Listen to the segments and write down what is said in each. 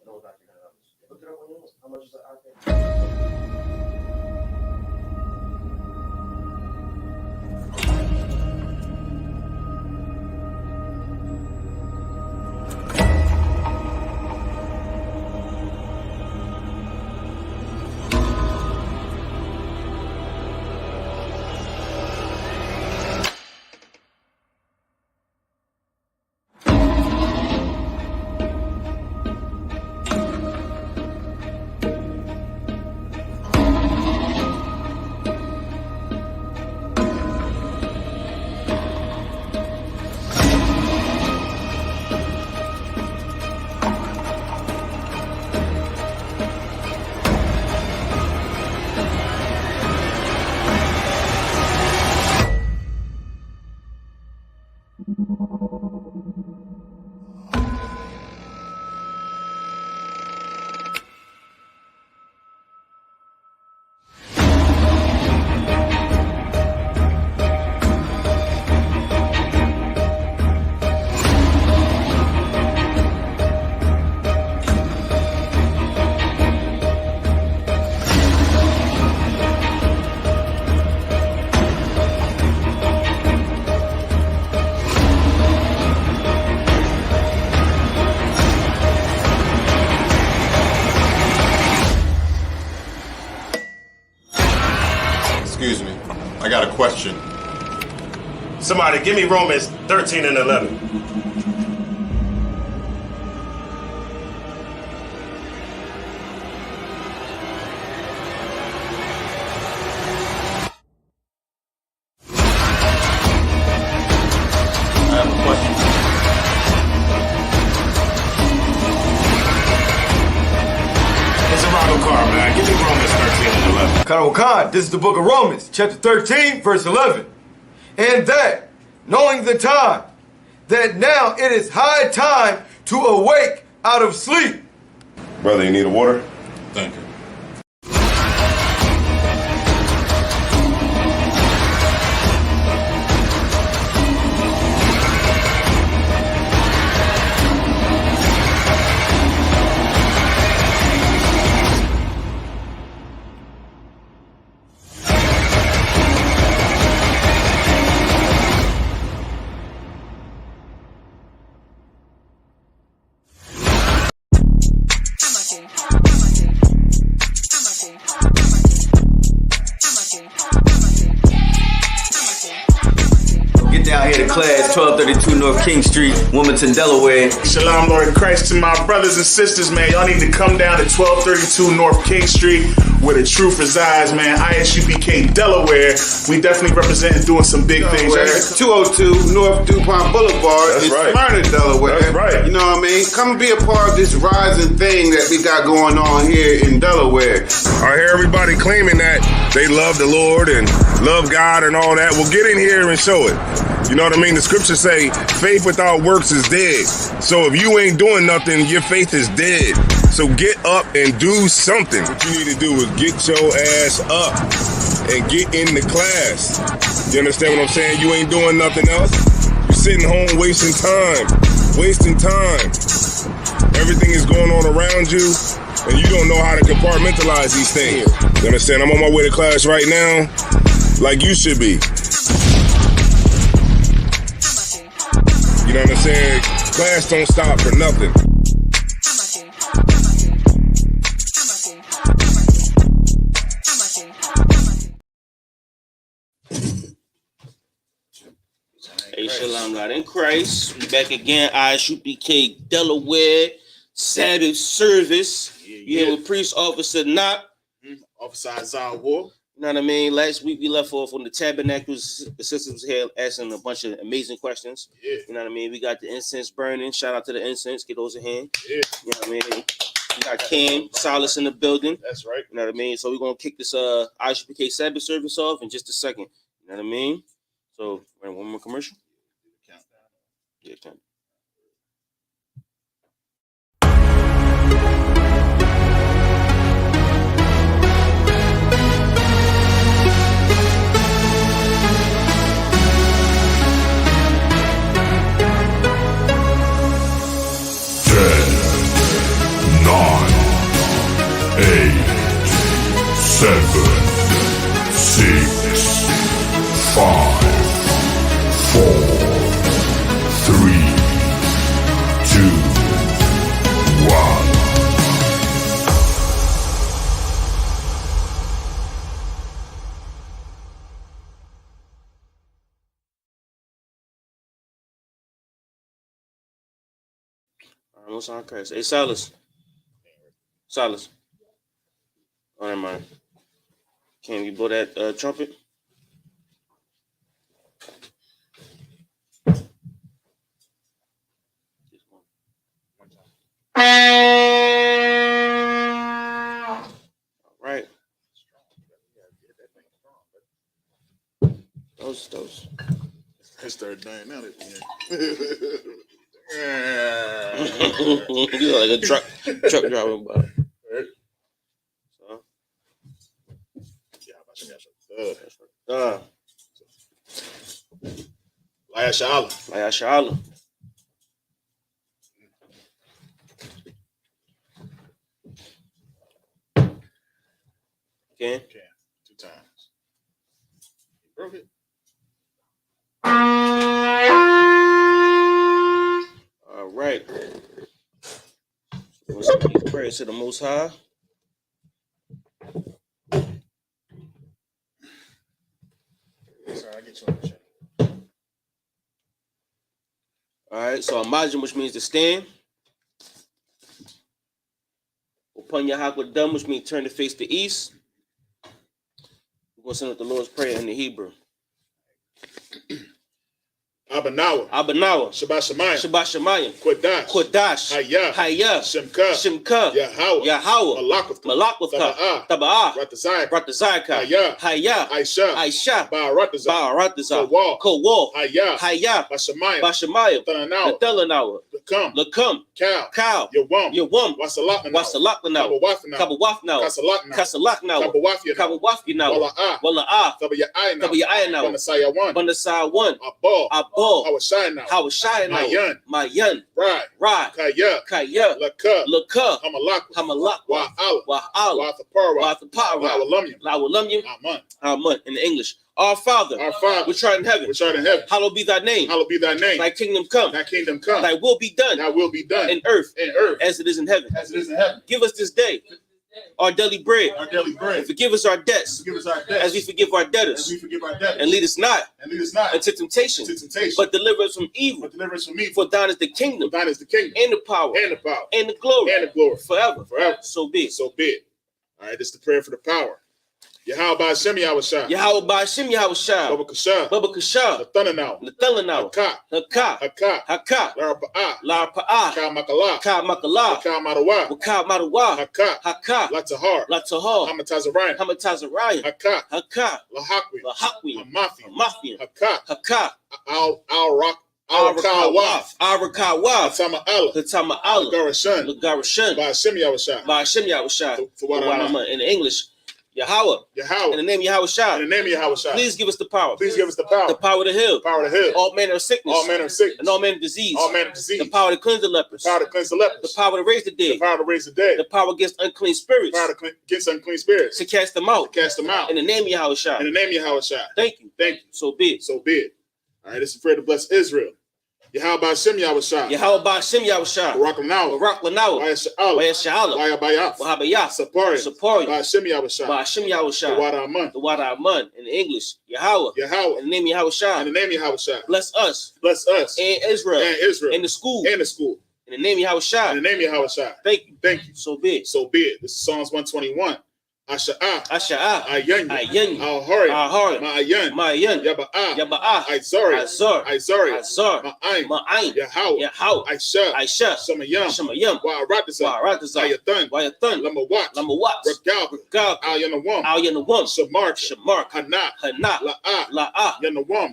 No, not $300. Look it up on yours. How much is an iPad? Excuse me, I got a question. Somebody give me Romans 13 and 11. I have a question. It's a Ronald car, man. Give me Romans 13 and 11. Khan, this is the book of Romans, chapter 13, verse 11. And that, knowing the time, that now it is high time to awake out of sleep. Brother, you need a water? Thank you. Get down here to class, 1232 North King Street, Wilmington, Delaware. Shalom, Lord in Christ, to my brothers and sisters, man. Y'all need to come down to 1232 North King Street, where the truth resides, man. ISUPK Delaware. We definitely represent and doing some big things. Delaware, 202 North DuPont Boulevard That's in right. Smyrna, Delaware. That's right. You know what I mean? Come and be a part of this rising thing that we got going on here in Delaware. I hear everybody claiming that they love the Lord and love God and all that. Well, get in here and show it. You know what I mean? The scriptures say faith without works is dead. So if you ain't doing nothing, your faith is dead. So get up and do something. What you need to do is get your ass up and get in the class. You understand what I'm saying? You ain't doing nothing else. You're sitting home wasting time. Wasting time. Everything is going on around you, and you don't know how to compartmentalize these things. You understand? I'm on my way to class right now, like you should be. You know what I'm saying? Class don't stop for nothing. Hey, Shalom, Lord in Christ. We back again. ISUPK Delaware Sabbath Service. You here with Priest Officer Knock. Officer Isaiah War. You know what I mean? Last week we left off on the tabernacles. The sisters was here asking a bunch of amazing questions. Yeah. You know what I mean? We got the incense burning. Shout out to the incense. Get those in hand. Yeah. You know what I mean? We got Cam, Silas in the building. That's right. You know what I mean? So we're gonna kick this ISUPK Sabbath service off in just a second. You know what I mean? So one more commercial. Yeah, count. 7, 6, 5, 4, 3, 2, 1. Most on Christ. Hey, Silas. Silas. Oh, never mind. Can you blow that trumpet? All right. Those. Let's start dying out at the You look like a truck driving by. So. Layashala. Okay. 2 times. Broke it. All right. Let's give praise to the Most High. Sorry, I get you on the check. All right. So imagine, which means to stand. Upon your hakwadam, which means turn to face the east. We're going to send up the Lord's Prayer in the Hebrew. Abanawa. Shabbat Shemayim. Kodash. Hayah. Shemka. Yahweh. Malakwathah. Taba'ah. Ratazayka. Hayah. Aisha. Ba'aratazah. Kowal. Hayah. Bashamayim. Natalanawa. Lakum. Cow. Yawum. Wasalaknawa. Kabawafnawa. Kasalaknawa. Kabawafyanawa. Wala'ah. Tabaya'ayanawa. Banasai 1. Abol. Hawashayanawa. Mayan. Right. Kaya. Laka. Hamalakwa. Wa'ala. Wathapara. Lawalumyam. Amun. In the English. Our Father, which art in heaven, hallowed be thy name. Thy kingdom come. Thy will be done. In earth. As it is in heaven. Give us this day our daily bread. And forgive us our debts. As we forgive our debtors. And lead us not into temptation. But deliver us from evil. For thine is the kingdom. And the power. And the glory. Forever. So be it. All right, this is the prayer for the power. Yahweh Ba'ashem Yahushua. Baba Kasha. Nathanaw. Haka. Larapa'ah. Ka Makala. Waka Marawa. Haka. Latahar. Hamatazariah. Haka. Lahakwi. Amafian. Haka. Arakawaf. Hatama Allah. Lagarashan. Ba'ashem Yahushua. For what I'm in English. Yahweh. In the name of Yahushua. Please give us the power. The power to heal. All manner of sickness. And all manner of disease. The power to cleanse the lepers. The power to raise the dead. The power against unclean spirits. To cast them out. In the name of Yahushua. Thank you. So be it. All right, this is prayer to bless Israel. Yahweh Ba'ashem Yahushua. Barak Lanawa. Wayasha'ala. Wahabayah. Sapari. Ba'ashem Yahushua. The water Aman. In English, Yahweh. In the name of Yahushua. Bless us. And Israel. In the school. In the name of Yahushua. Thank you. So be it. This is Psalms 121. Asha'ah. Ayun. Al-Hari. Ma'ayan. Yaba'ah. Aizari. Ma'ayin. Yahweh. Aisha. Shamayam. Wa'aratazah. Ayathan. Lamawat. Ragal. Al-Yanawam. Shamar. Hana. La'ah. Yanawam.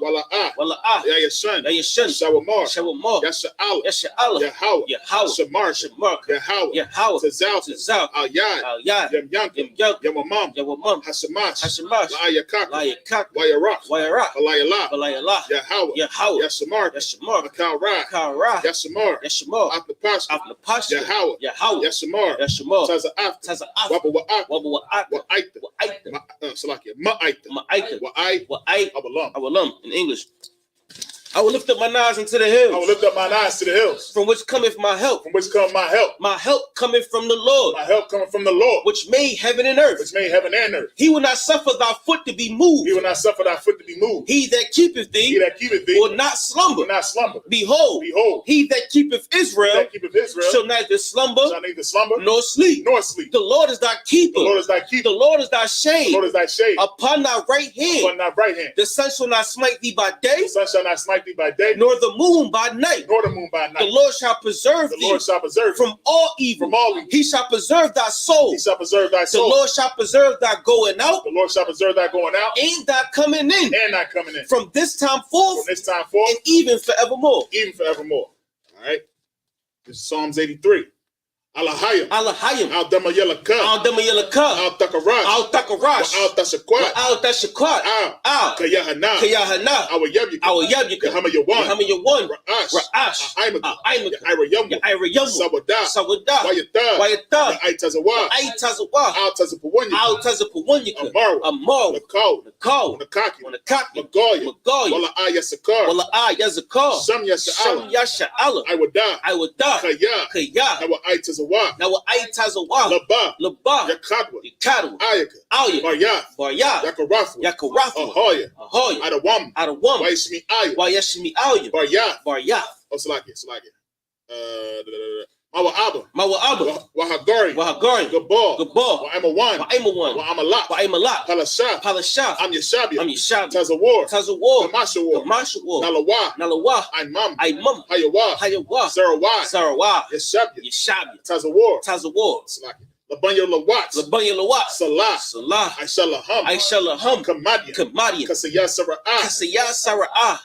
Wala'ah. Yayashan. Shawamar. Yasha'ala. Yahweh. Shamar. Yahweh. Tazal. Al-Yad. Yam Yawamam, Hashamash, La'ayakak, Wayarach, Balayala, Yahweh, Yashamar, Akalra, Yashamar, Apnapash, Yahweh, Yashamar, Taza'af, Wabawa'ak, Ma'aita, Awalam, in English. I will lift up my eyes into the hills. I will lift up my eyes to the hills. From which cometh my help. From which cometh my help. My help cometh from the Lord. My help cometh from the Lord. Which made heaven and earth. Which made heaven and earth. He will not suffer thy foot to be moved. He will not suffer thy foot to be moved. He that keepeth thee. He that keepeth thee. Will not slumber. Will not slumber. Behold. He that keepeth Israel. He that keepeth Israel. Shall neither slumber. Shall neither slumber. Nor sleep. Nor sleep. The Lord is thy keeper. The Lord is thy keeper. The Lord is thy shade. The Lord is thy shade. Upon thy right hand. Upon thy right hand. The sun shall not smite thee by day. The sun shall not smite thee by day. Nor the moon by night. Nor the moon by night. The Lord shall preserve thee. The Lord shall preserve from all evil. From all evil. He shall preserve thy soul. He shall preserve thy soul. The Lord shall preserve thy going out. The Lord shall preserve thy going out. And thy coming in. And thy coming in. From this time forth. From this time forth. And even forevermore. Even forevermore. All right. This is Psalms 83. Alahayim. Al-Damayelaka. Al-Takarat. Al-Tashakwat. Al Kayahana. Awayabyika. Hamayawan. Ra'ash. Aimaka. Sawada. Wayata. Aitazawa. Al-Tazapawanyika. Amar. Nakal. Nakaki. Magoya. Wala Yazakar. Sham Yasha'ala. Iwada. Kaya. Now Aitazawa, Laba, Yakadwa, Ayaka, Barya, Yakarafu, Ahoya, Adawam, Wayashmi Aya, Barya. Oh, Slakia. Mawa Abba, Wahagari, Gabal, Wa'amawan, Palashah, I'm Yeshabia, Tazawar, Gamashawar, Nalawa, Imam, Hayawa, Sarawah, Yeshabia, Tazawar, Slakia. Labanya Lawat, Salah, Aishalaham, Kamadian, Kasaya Sara'ah,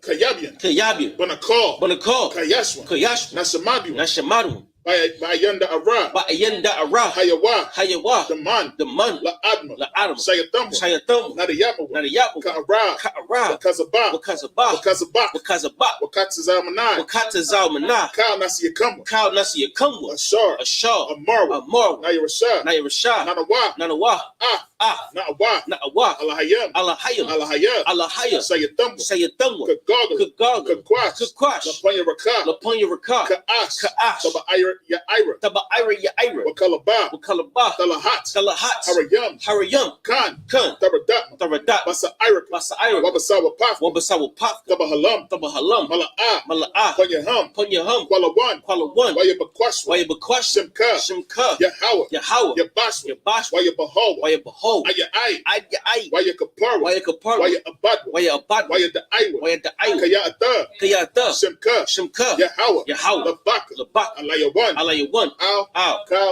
Kayabian, Banakal, Kayashwa, Nashamadu, Bayanda Ara, Hayawa, Daman, La Adma, Sayatam, Nadayamu, Ka'ara, Wakatazalmana, Kal Nasiyakamu, Ashar, Amar, Nayarashah, Nanawa, Na'awa, Alahayam, Sayatam, Kagaga, Kakwash, Lapanya Raka, Ka'ash, Taba Ira, Wakalaba, Talahat, Harayam, Khan, Taradat, Basa Ira, Wabasawa Paf, Tabahalam, Mala'ah, Panyaham, Kuala 1, Wayabaquash, Shimka, Yahweh, Yabash, Wayabaho, Ayai, Wayakapara, Wayabad, Wayadaiwa, Kayata, Shimka, Yahweh, Labak, Alayawan,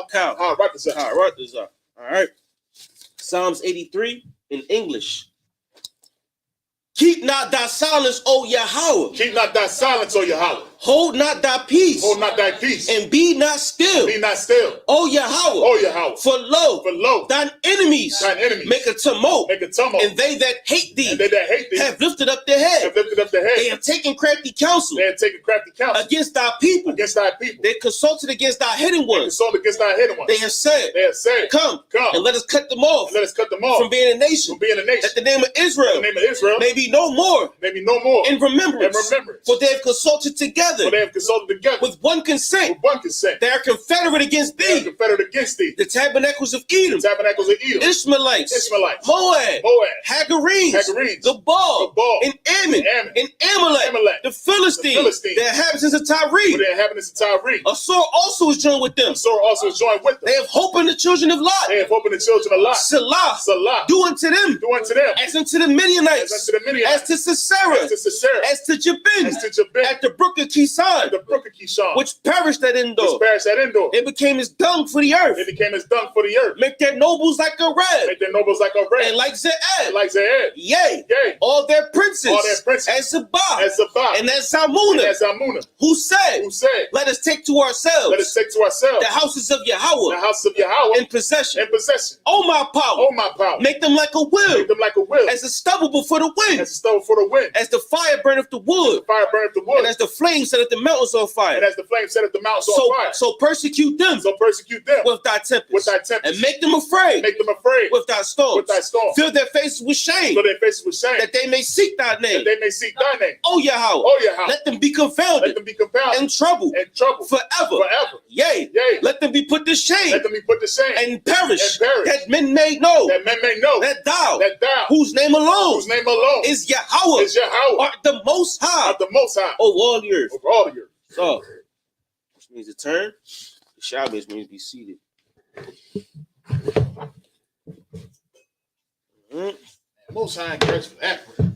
Kal, Ratazar. All right. Psalms 83 in English. Keep not thy silence, O Yahweh. Keep not thy silence, O Yahweh. Hold not thy peace. Hold not thy peace. And be not still. Be not still. O Yahweh. For lo, thine enemies make a tumult. And they that hate thee, have lifted up their head. They have taken crafty counsel. Against thy people. They consulted against thy hidden ones. They have said, Come and let us cut them off. From being a nation. That the name of Israel may be no more. In remembrance. For they have consulted together. With one consent. They are confederate against thee. The tabernacles of Edom. Ishmaelites. Moab. Hagarenes. Gabal. And Ammon. And Amalek. The Philistines. The inhabitants of Tyre. Assur also is joined with them. They have hope in the children of Lot. Salah. Do unto them. As unto the Midianites. As to Sisera. As to Jabin. At the brook of Kishon, which perished at Endor. It became as dung for the earth. Make their nobles like a red. And like Ze'ed. Yea. All their princes. As Zabah. And as Zalmunna. Who said, let us take to ourselves the houses of Yahweh in possession. Oh my power. Make them like a wheel. As the stubble before the wind. As the fire burneth the wood. And as the flame setteth the mountains on fire. So persecute them. With thy tempest. And make them afraid. With thy storms. Fill their faces with shame. That they may seek thy name. Oh Yahweh. Let them be confounded. And trouble. Forever. Yea. Let them be put to shame. And perish. That men may know. That thou. Whose name alone. Is Yahweh. Art the most high. Of all the earth. So, which means to turn. The Shabbos means be seated. Most High grace for that prayer.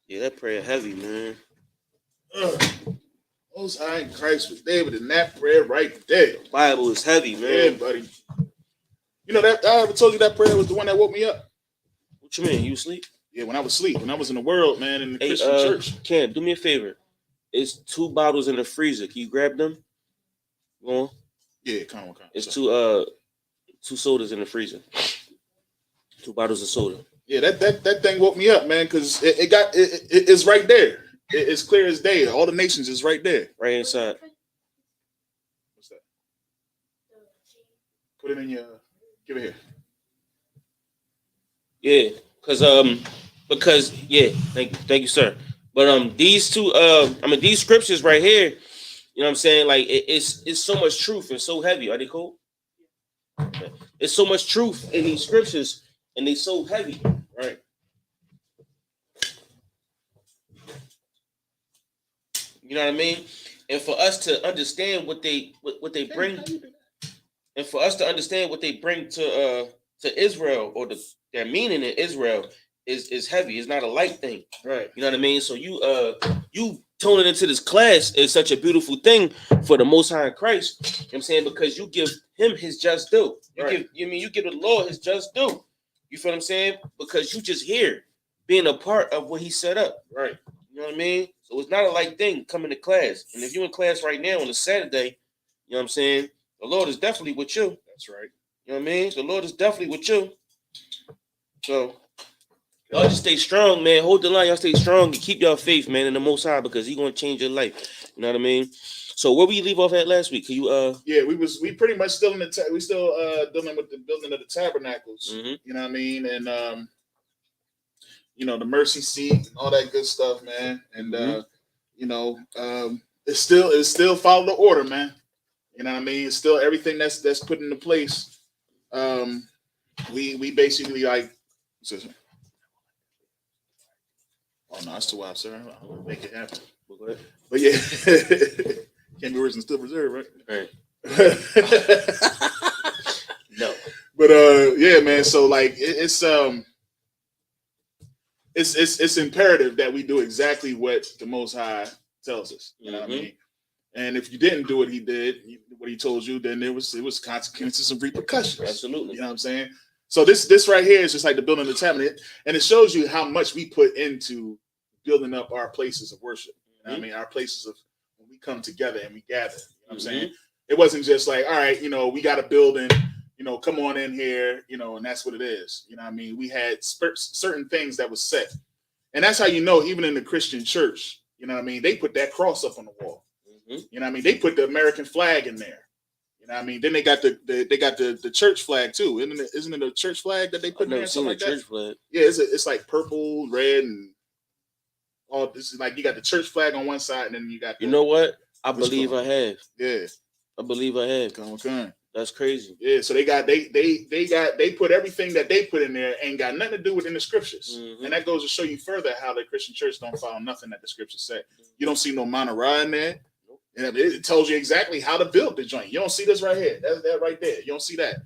Yeah, that prayer heavy, man. Most High Christ for David and that prayer right there. The Bible is heavy, man. Yeah, buddy. You know that I ever told you that prayer was the one that woke me up? What you mean? You asleep? Yeah, when I was asleep, when I was in the world, man, in the Christian church. Ken, do me a favor. It's 2 bottles in the freezer. Can you grab them? Go on. Yeah, come on. It's 2 sodas in the freezer. 2 bottles of soda. Yeah, that thing woke me up, man, because it's right there. It's clear as day. All the nations is right there. Right inside. What's that? Put it in your. Give it here. Yeah, because thank you, sir. But these 2 these scriptures right here, you know what I'm saying? Like it's so much truth and so heavy. Are they cool? Okay. It's so much truth in these scriptures and they so heavy, right? You know what I mean? And for us to understand what they bring, and for us to understand what they bring to Israel, or their meaning in Israel is heavy. It's not a light thing, right? You know what I mean? So you tuning into this class is such a beautiful thing for the Most High in Christ. You know what I'm saying? Because you give him his just due. You give the Lord his just due. You feel what I'm saying? Because you just here being a part of what he set up, right? You know what I mean? So it's not a light thing coming to class. And if you're in class right now on a Saturday, you know what I'm saying? The Lord is definitely with you. That's right. You know what I mean? The Lord is definitely with you. So y'all just stay strong, man. Hold the line. Y'all stay strong and keep y'all faith, man, in the Most High, because he's gonna change your life. You know what I mean? So where we leave off at last week? Can you Yeah, we pretty much still dealing with the building of the tabernacles. Mm-hmm. You know what I mean? And the mercy seat and all that good stuff, man. And it's still follow the order, man. You know what I mean? It's still everything that's put into place. We basically like. Oh no, that's too wild, sir. I'll make it happen. But yeah, can't be worse than still preserved, right? No. But yeah, man. So like it's imperative that we do exactly what the Most High tells us. You know what I mean? And if you didn't do what he did, what he told you, then it was consequences and repercussions. Absolutely. You know what I'm saying? So this right here is just like the building of the tabernacle, and it shows you how much we put into building up our places of worship. You know what I mean? Our places of when we come together and we gather. You know what I'm saying? It wasn't just like, all right, we got a building, come on in here, and that's what it is. You know what I mean? We had certain things that was set. And that's how even in the Christian church, you know what I mean? They put that cross up on the wall. You know what I mean? They put the American flag in there. You know what I mean? Then they got the church flag too. Isn't it a church flag that they put in there? Something like that? Church flag. Yeah, it's like purple, red, and all this is like you got the church flag on one side, and then you got you know what? I believe I have. Yeah. I believe I have. Okay. That's crazy. Yeah, so they put everything that they put in there ain't got nothing to do with in the scriptures. And that goes to show you further how the Christian church don't follow nothing that the scriptures say. You don't see no menorah in there. And it tells you exactly how to build the joint. You don't see this right here. That's that right there. You don't see that.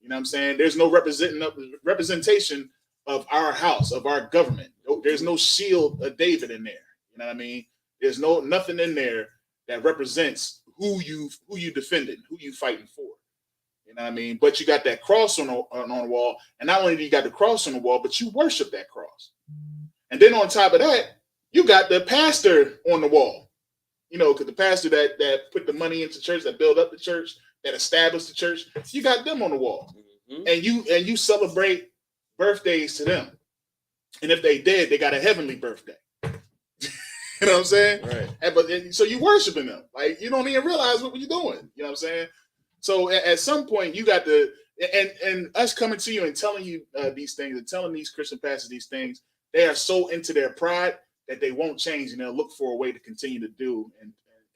You know what I'm saying? There's no representation of our house, of our government. There's no shield of David in there. You know what I mean? There's nothing in there that represents who you defending, who you fighting for. You know what I mean? But you got that cross on the wall, and not only do you got the cross on the wall, but you worship that cross. And then on top of that, you got the pastor on the wall. You know, because the pastor that put the money into church, that built up the church, that established the church, you got them on the wall. And you celebrate birthdays to them. And if they dead, they got a heavenly birthday. You know what I'm saying? Right. So you worshiping them. Like, you don't even realize what you're doing. You know what I'm saying? So at some point, you got to, and us coming to you and telling you these things and telling these Christian pastors these things, they are so into their pride that they won't change, and they'll look for a way to continue to do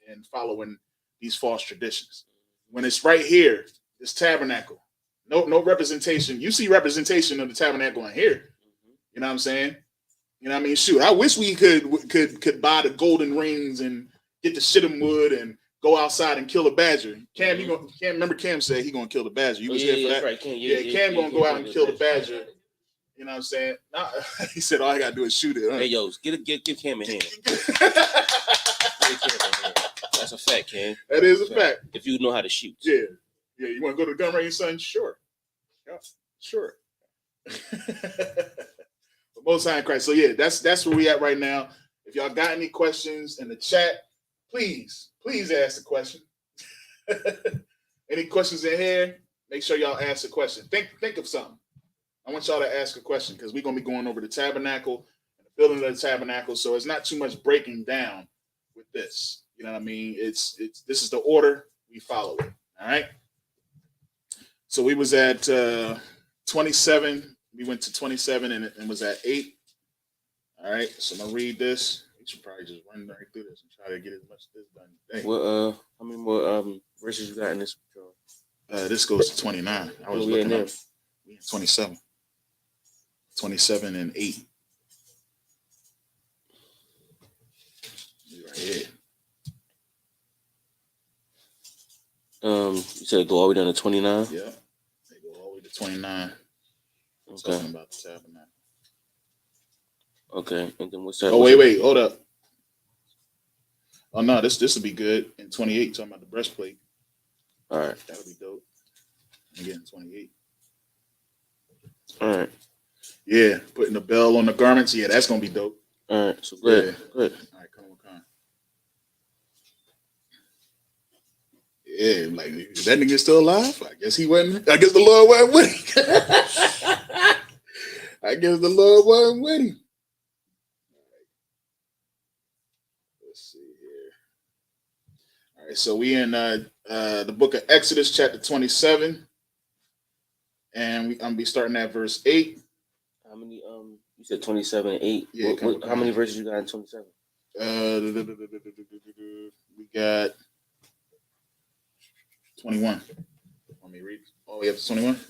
and following these false traditions. When it's right here, this tabernacle, no representation. You see representation of the tabernacle in here. You know what I'm saying? You know what I mean? Shoot, I wish we could buy the golden rings and get the shittim wood and go outside and kill a badger. Cam, remember Cam said he gonna kill the badger. You was here for that? Right. Cam gonna go out and kill the badger. You know what I'm saying? Nah, he said all I gotta do is shoot it. Huh? Hey, yo, give Cam a hand. That's a fact, Cam. That is a fact. If you know how to shoot. Yeah. You want to go to the gun range, son? Sure. Yeah, sure. Most High in Christ. So yeah, that's where we at right now. If y'all got any questions in the chat, please ask the question. Any questions in here? Make sure y'all ask a question. Think of something. I want y'all to ask a question because we're gonna be going over the tabernacle and the building of the tabernacle. So it's not too much breaking down with this. You know what I mean? It's this is the order, we follow it. All right. So we was at 27. We went to 27 and was at 8. All right. So I'm gonna read this. We should probably just run right through this and try to get as much of this done today. Well, how many more verses you got in this? This goes to 29. I was looking up. We in 27. 27 and 8. Right here. You said go all the way down to 29? Yeah. They go all the way to 29. Okay. Talking about the tabernacle. Okay. And then what's that? Oh, wait, hold up. Oh no, this will be good. In 28, talking about the breastplate. All right. That'll be dope. Again, 28. All right. Yeah, putting the bell on the garments. Yeah, that's gonna be dope. All right. So good. Yeah. Good. All right, come on. Yeah, like, is that nigga still alive? I guess he wasn't. I guess the Lord wasn't with him. I guess the Lord wasn't with him. Let's see here. All right, so we in the book of Exodus, chapter 27, and I'm gonna be starting at verse 8. How many? You said 27 and 8. Yeah. How many verses you got in 27? We got 21. Let me read all the way up to 21.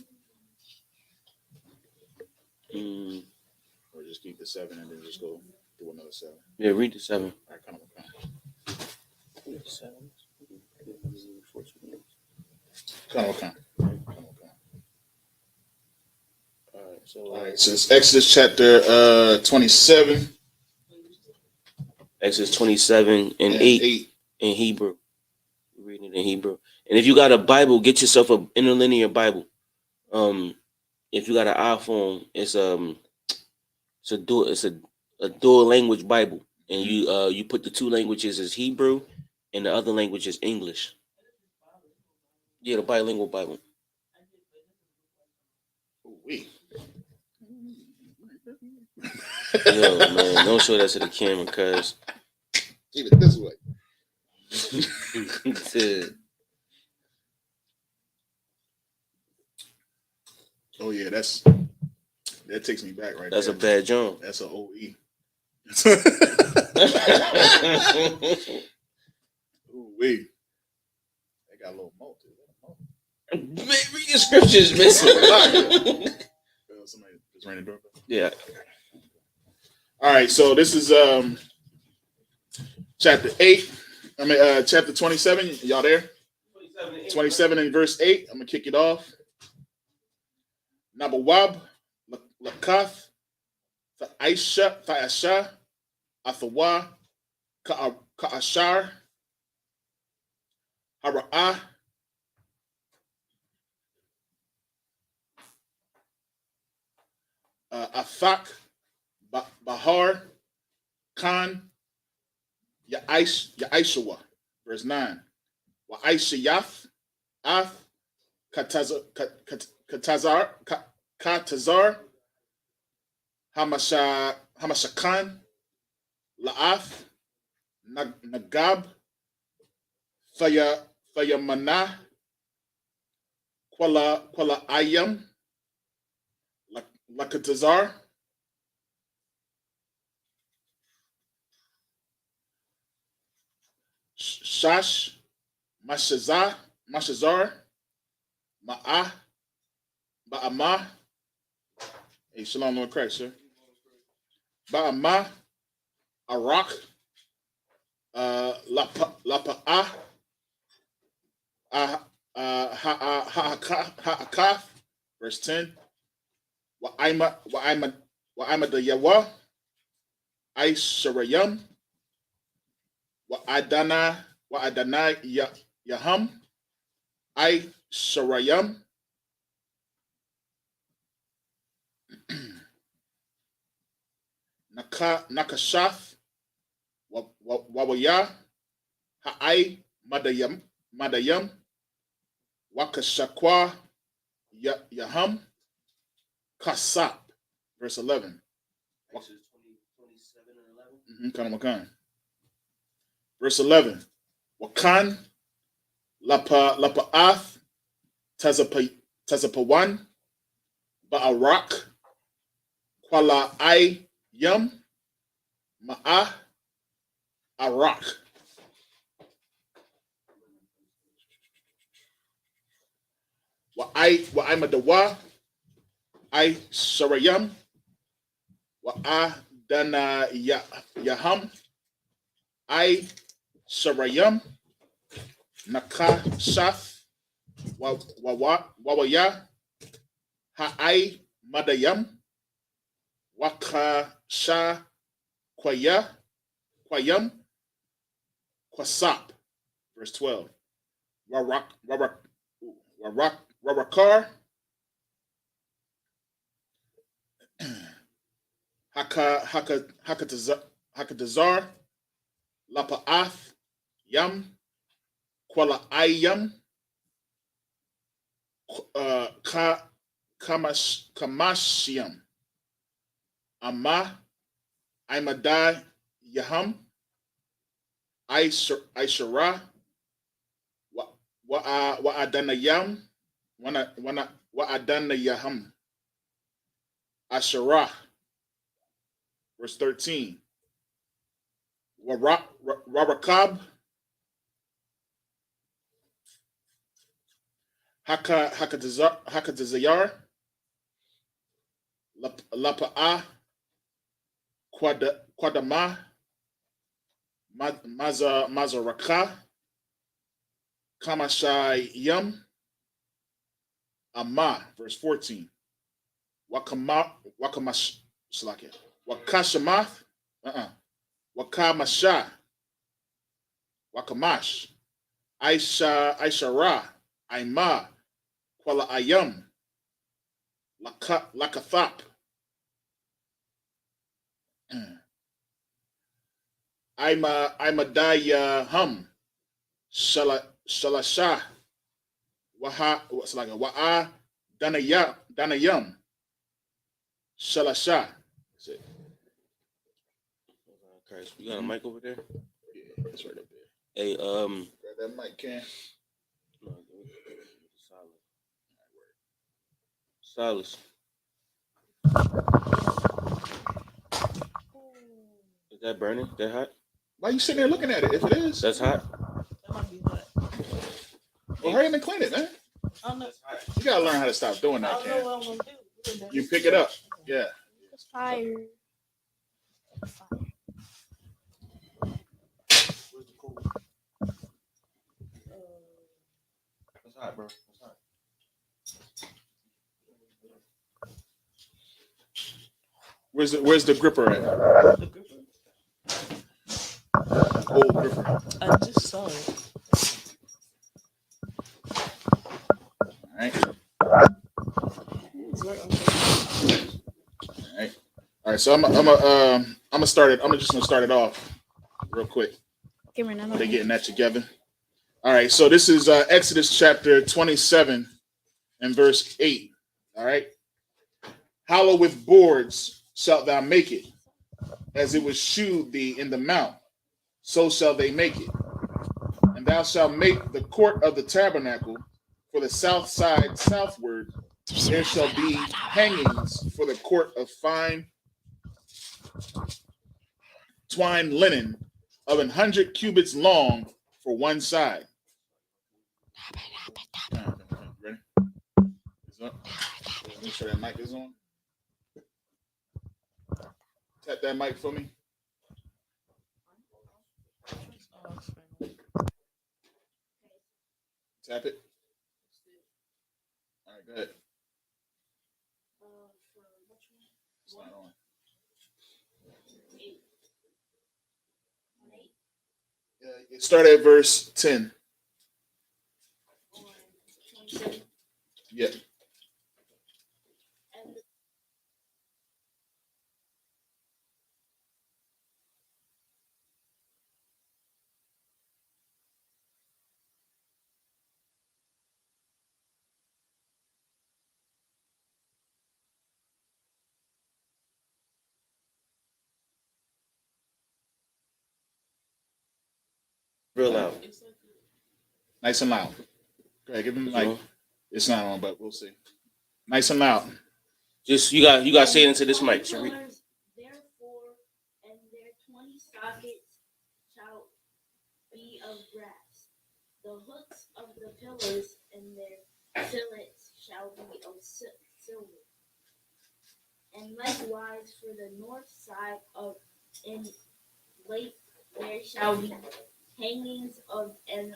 Or just keep the 7 and then just go do another 7. Yeah, read the 7. All right, come on. Read the 7. Come on. All right, so it's Exodus chapter 27. Exodus 27 and 8 in Hebrew. We're reading it in Hebrew. And if you got a Bible, get yourself an interlinear Bible. If you got an iPhone, it's a dual language Bible, and you put the two languages as Hebrew, and the other language is English. Yeah, the bilingual Bible. Yo, man, don't show that to the camera, cuz. Keep it this way. Oh yeah, that takes me back right That's there. a bad jump. That's an OE. Ooh wee. They got a little malt. Read the scriptures, missing. Somebody just ran the doorbell. Yeah. All right, so this is chapter 8. Chapter 27. Y'all there? 27 and verse 8. I'm gonna kick it off. Nabawab, Lakath, Tha'asha, Athawa, Ka'ashar, Ara'ah, Afak, Bahar, Khan, Ya'ishawa. Verse 9. Wa'ishayath, Af, Katazar, Hamashakan, La'af, Nagab, Fayamana, Kwala Ayam, Lakatazar, Shash, Mashazar, Ma'ah, Ba'amah. Hey, shalom, Lord Christ, sir. Ba'amah, Arak, Lapa'ah, Ha'akaf, verse 10. Wa'ima the Yawa, Aisharayam, Wa'adana Yaham, Aisharayam, Nakashaf, Wawaya, Ha'ai Madayam, Wakashakwa Yaham, Kasap, verse 11. Exodus 27 and 11. Makan. Verse 11. Wakan, Lapa'ath, Tazapawan, Ba'arak, Kwala Yam, Ma'ah, Arak. Wa'imadawa, Sarayam, Wa'adana Yaham, Sarayam, Nakashaf, Wawaya, Ha'ai Madayam, Wakasha Kwayam, Kwasap. Verse 12. Warakar, Hakatazar, Lapa'ath, Yam, Kwala Ayam, Kamashiam, Amma, Imadai Yaham, Aishara, Wa'adanayam, Wa'adanayaham, Asherah. Verse 13. Warakab, Hakatazayar, Lapa'ah, Quadama, Mazaraka, Kamashayam, Amma. Verse 14. Wakamash, Wakashamath, Wakamasha, Wakamash, Aishara, Aima, Kwala Ayam, Lakathap, Imadaya Hum, Shalasha, Wa'a Danayam, Shalasha. That's it. Okay, so you got a mic over there? Yeah, it's right up there. Hey, grab that mic, Ken. No, Silas. Is that burning? That hot? Why you sitting there looking at it? If it is, that's hot. That might be hot. Well, hurry up and clean it, man. I don't know. You gotta learn how to stop doing I that, don't know Ken. what I'm gonna do. You pick it up. Yeah. It's fire. Where's the cool? That's hot, bro. That's hot. Where's the gripper at? The gripper? Old gripper. I just saw it. right, so I'm gonna start it. I'm just gonna start it off real quick. They're getting that together. All right, so this is Exodus chapter 27 and verse 8. All right. Hollow with boards shalt thou make it, as it was shewed thee in the mount, so shall they make it. And thou shalt make the court of the tabernacle for the south side southward. There shall be hangings for the court of fine twined linen of 100 cubits long for one side. Ready? It's up. Make sure that mic is on. Tap that mic for me. Tap it. All right, go ahead. It's not on. Yeah, start at verse 10. Yeah. Real loud. Nice and loud. Go ahead, give him the mic. It's not on, but we'll see. Nice and loud. Just you got to say it into this mic. Therefore, and their 20 sockets shall be of brass. The hooks of the pillars and their fillets shall be of silver. And likewise for the north side of in lake there shall be hangings of an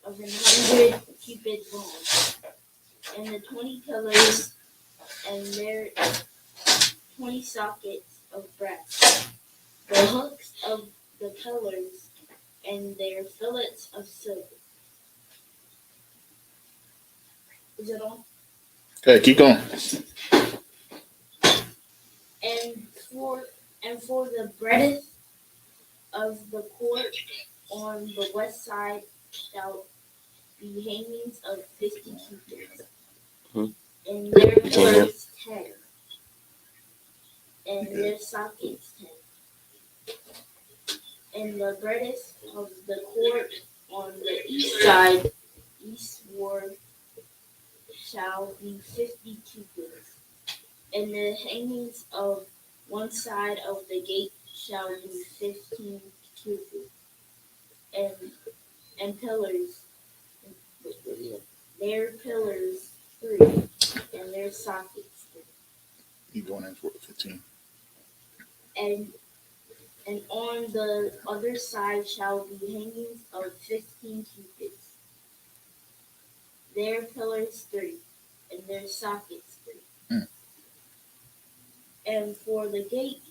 100 cubits long, and the 20 pillars and their 20 sockets of brass. The hooks of the pillars and their fillets of silver. Is it on? Okay, keep going. And for the breadth of the court on the west side shall be hangings of 50 cubits, and their pillars 10, and their sockets 10. And the breadth of the court on the east side, eastward, shall be 50 cubits, and the hangings of one side of the gate shall be 15 cubits, and pillars, their pillars 3, and their sockets 3. Keep going in for 15. And on the other side shall be hangings of 15 cubits, their pillars 3, and their sockets 3. And for the gate,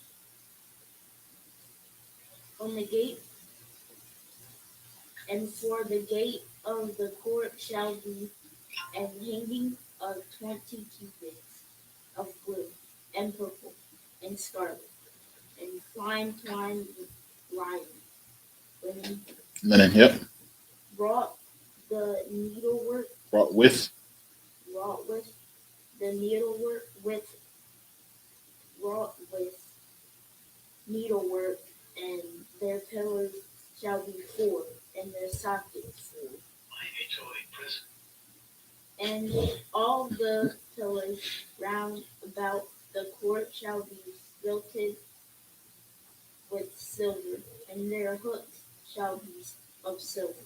on the gate, and for the gate of the court shall be an hanging of 20 cubits of blue and purple and scarlet and fine twined Linen, yep. Wrought with the needlework needlework, and their pillars shall be 4, and their sockets 4. And all the pillars round about the court shall be hilted with silver, and their hooks shall be of silver,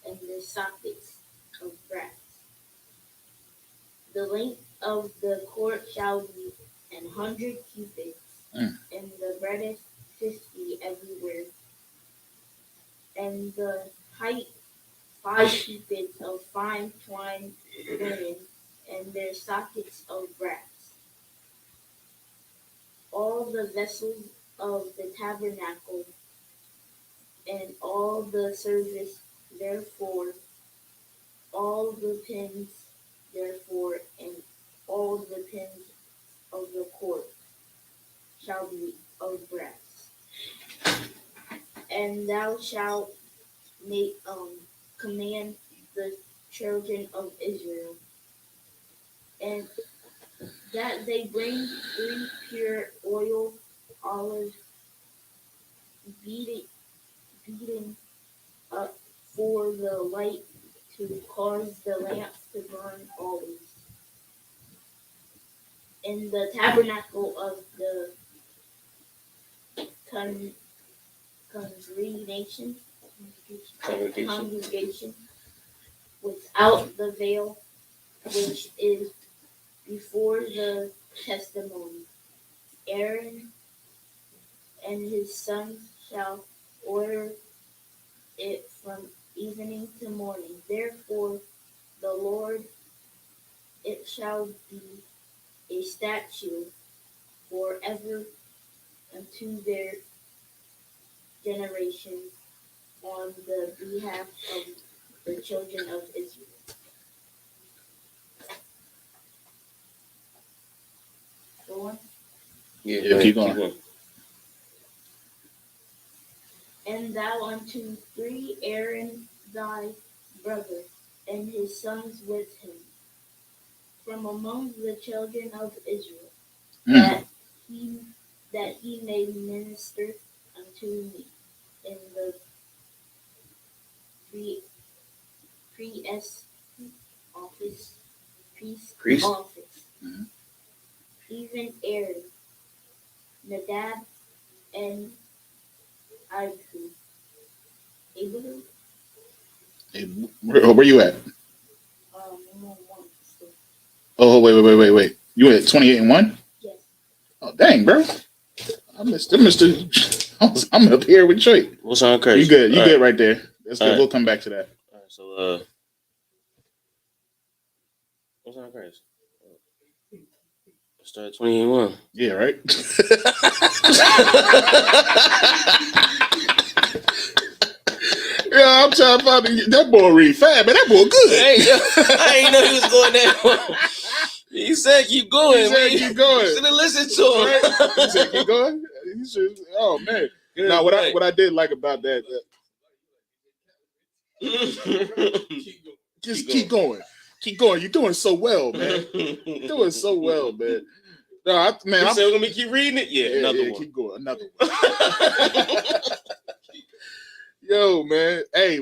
and their sockets of brass. The length of the court shall be 100 cubits, and the breadth 50 everywhere, and the height 5 cubits of fine twined linen, and their sockets of brass. All the vessels of the tabernacle and all the service, therefore, all the pins, therefore, and all the pins of the court, shall be of brass. And thou shalt make command the children of Israel, and that they bring 3 pure oil olive beaten up for the light, to cause the lamps to burn always. In the tabernacle of the congregation without the veil, which is before the testimony. Aaron and his sons shall order it from evening to morning. Therefore, the Lord, it shall be a statute forever unto their generations on the behalf of the children of Israel. Go on. Yeah, keep going. And thou unto 3 Aaron thy brother, and his sons with him, from among the children of Israel, that he may minister unto me in the priest office. Mm-hmm. Even Aaron, Nadab, and Abihu. Hey, where you at? Oh, wait. You at 28-1? Yes. Oh, dang, bro. I'm up here with Trey. What's on crazy? You good. You All good right there. That's good. All We'll come back to that. All right, so, what's on crazy? Start 28-1. Yeah, right? Yeah, I'm trying to find that boy read fast, man. That boy good. I ain't know he was going that. He said keep going. Keep going. You should have listened to him. Right? He said keep going. Oh man. Now what I did like about that. Just keep going. Keep going. You're doing so well, man. You're doing so well, man. No, I'm gonna keep reading it. Yeah, another one. Keep going. Another one. Yo, man. Hey,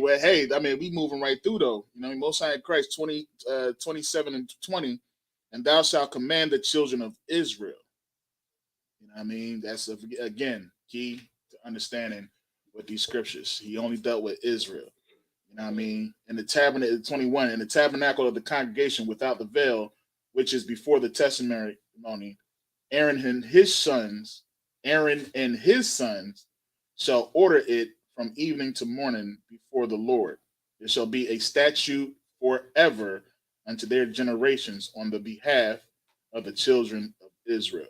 I mean, we moving right through though. You know, Most High Christ 27 and 20, and thou shalt command the children of Israel. You know what I mean? That's again key to understanding with these scriptures. He only dealt with Israel. You know what I mean? In the tabernacle 21, in the tabernacle of the congregation without the veil, which is before the testimony, Aaron and his sons shall order it from evening to morning before the Lord. It shall be a statute forever unto their generations on the behalf of the children of Israel.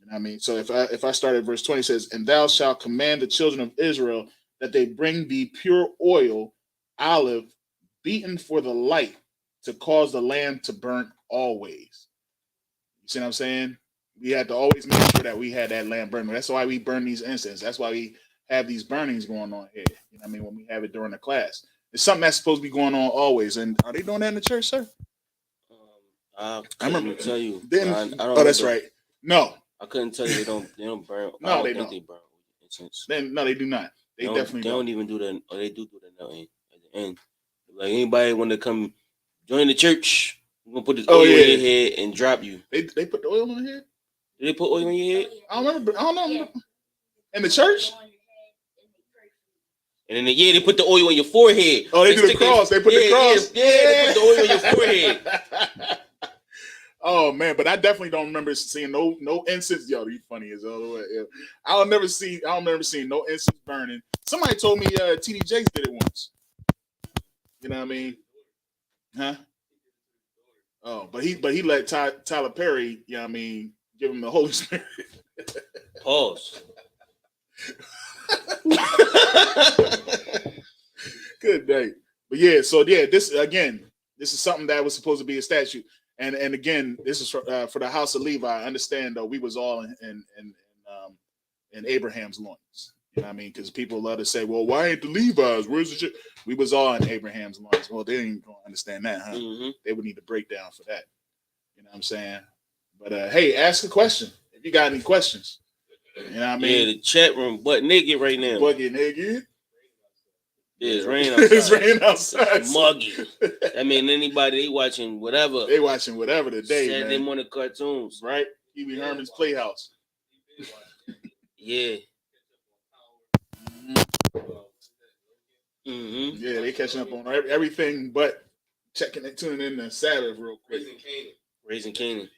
You know what I mean? So if I start at verse 20, it says, and thou shalt command the children of Israel that they bring thee pure oil, olive, beaten for the light, to cause the lamp to burn always. You see what I'm saying? We had to always make sure that we had that lamp burning. That's why we burn these incense. That's why we have these burnings going on here. You know what I mean? When we have it during the class. It's something that's supposed to be going on always. And are they doing that in the church, sir? I remember tell you. Then, that's right. No. I couldn't tell you they don't burn. No, they don't. They burn incense. No, they do not. They definitely don't even do that. Or they do that now at the end. Like anybody want to come join the church, we're gonna put this oil on your head and drop you. They put the oil on your head? Did they put oil on your head? I don't know. Yeah. In the church? And then they put the oil on your forehead. Oh, they do the cross. They put the cross. They put the oil on your forehead. Oh man, but I definitely don't remember seeing no incense. Yo, you funny as hell. I don't remember seeing no incense burning. Somebody told me TD Jakes did it once. You know what I mean? Huh? Oh, but he let Tyler Perry, you know what I mean, give him the Holy Spirit. Pause. Good day. But this is something that was supposed to be a statute. And again, this is for the house of Levi. I understand though we was all in in Abraham's loins. You know what I mean? Because people love to say, well, why ain't the Levi's? Where's the shit? We was all in Abraham's loins. Well, they ain't going to understand that, huh? Mm-hmm. They would need to break down for that. You know what I'm saying? But, hey, ask a question. If you got any questions. You know what I mean? Yeah, the chat room butt naked right now. Butt naked. Yeah, it's raining outside. It's raining outside. It's muggy. I mean, anybody, they watching whatever. They watching whatever today, Saturday man. morning cartoons. Right? Pee Wee Herman's Playhouse. Yeah. Mm-hmm. Yeah, they catching up on everything but checking and tuning in to Sabbath real quick. Raising Canaan.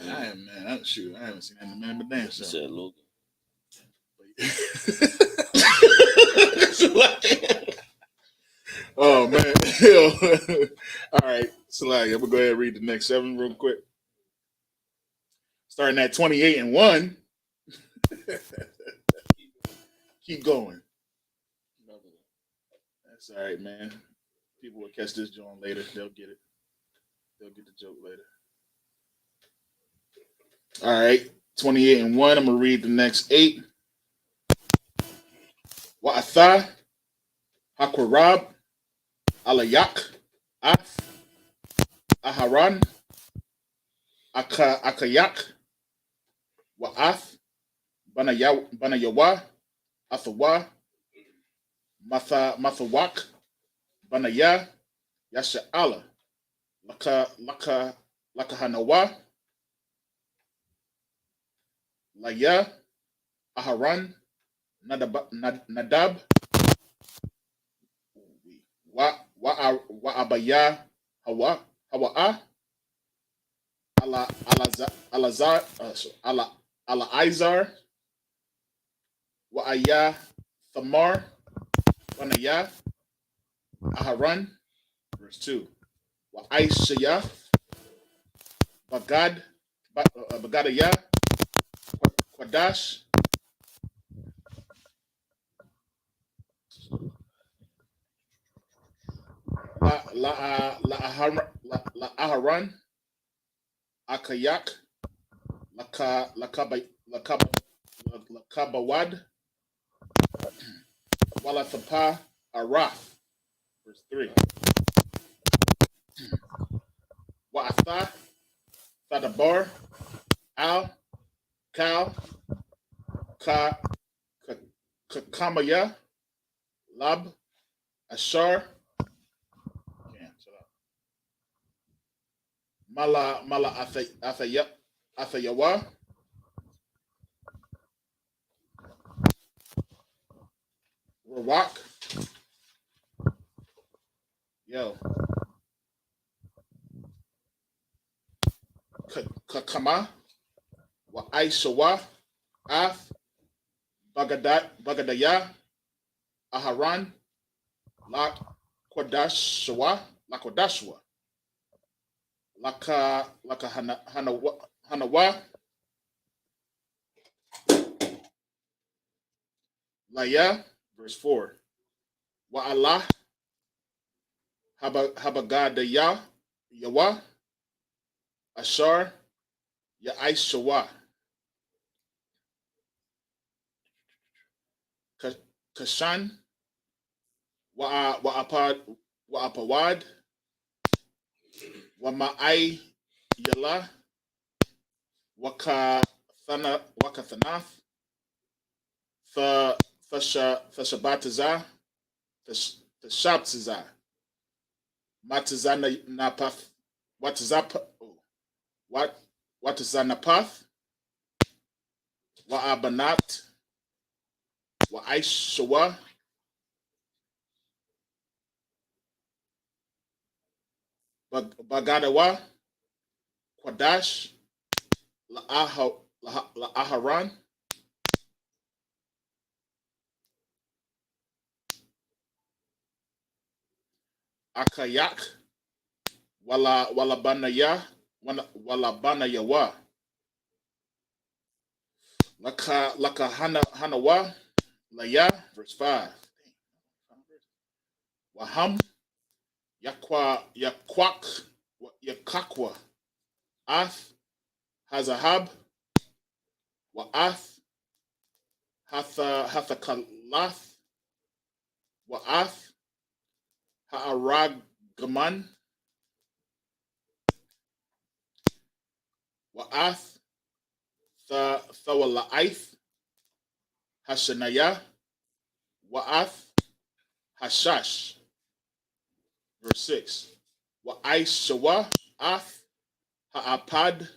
I am, man. I haven't seen that in a minute, but damn. She said, Logan. Oh man. All right. So like, I'm gonna go ahead and read the next 7 real quick. Starting at 28-1. Keep going. That's all right, man. People will catch this joint later. They'll get it. They'll get the joke later. All right. 28-1. I'm gonna read the next 8. Wa'atha, Hakwarab, Alayak, Af, Aharan, Akayak, Wa'ath, Banayawa, Athawa, Mathawak, Banaya, Yasha'ala, Lakahanawa, Laya, Aharan, Nadab, Wa'abaya, Hawa'a, Alazar, Alaizar, Wa'aya, Thamar, Wanaya, Aharan, verse 2. Wa'aishaya, Bagadaya, Quadash, La Aharan, Akayak, Lakabawad, Walathapa, Arath, verse 3. Wa'atha, Thadabar, Al, Kal, Kakamaya, Lab, Ashar, Mala Athayawa, Rawak, Kakama, Wa'aishawa, Af, Bagadaya, Aharan, Lakodashwa, Hanawa, Laya, verse 4. Wa'allah, Habagadaya, Yawa, Ashar, Ya'aishawa, Kashan, Wa'apawad, Wama'ai Yala, Wakathanath, Thashabatiza, Thashabtiza, Matizana Napath, Watizanapath, Wa'abanat, Wa'aishawa, Bagadawa, Quadash, La'aharan, Akayak, Walabanayawa, Lakahanawa, Laya, verse 5. Waham, Yakakwa, Ath, Hazahab, Wa'ath, Hathakalath, Wa'ath, Ha'aragaman, Wa'ath, Thawalaith, Hashanayah, Wa'ath, Hashash. Verse 6. Wa'aishawa, Ath, Ha'apad,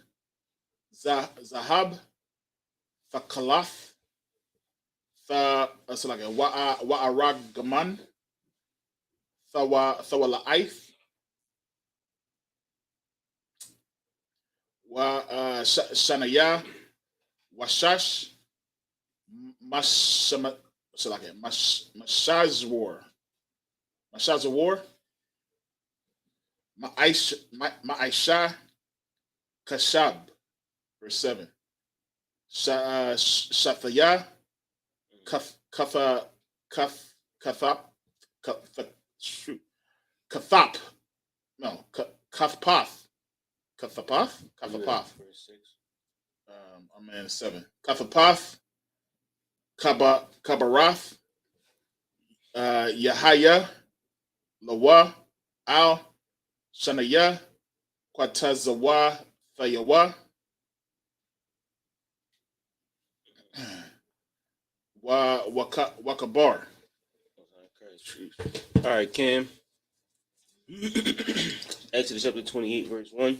Zahab, Thakalath, Wa'aragaman, Thawalaith, Shanayah, Washash, Mashazwar, Ma'aisha, Kashab. Verse 7. Shathayah, Kathap, Kathapath. Verse 6. I'm in 7. Kathapath, Kabarath, Yahaya, Lawa, Al, Shanayah, Kwatazawa, Thayawa, Wakabar. All right, Cam. Exodus chapter 28, verse 1.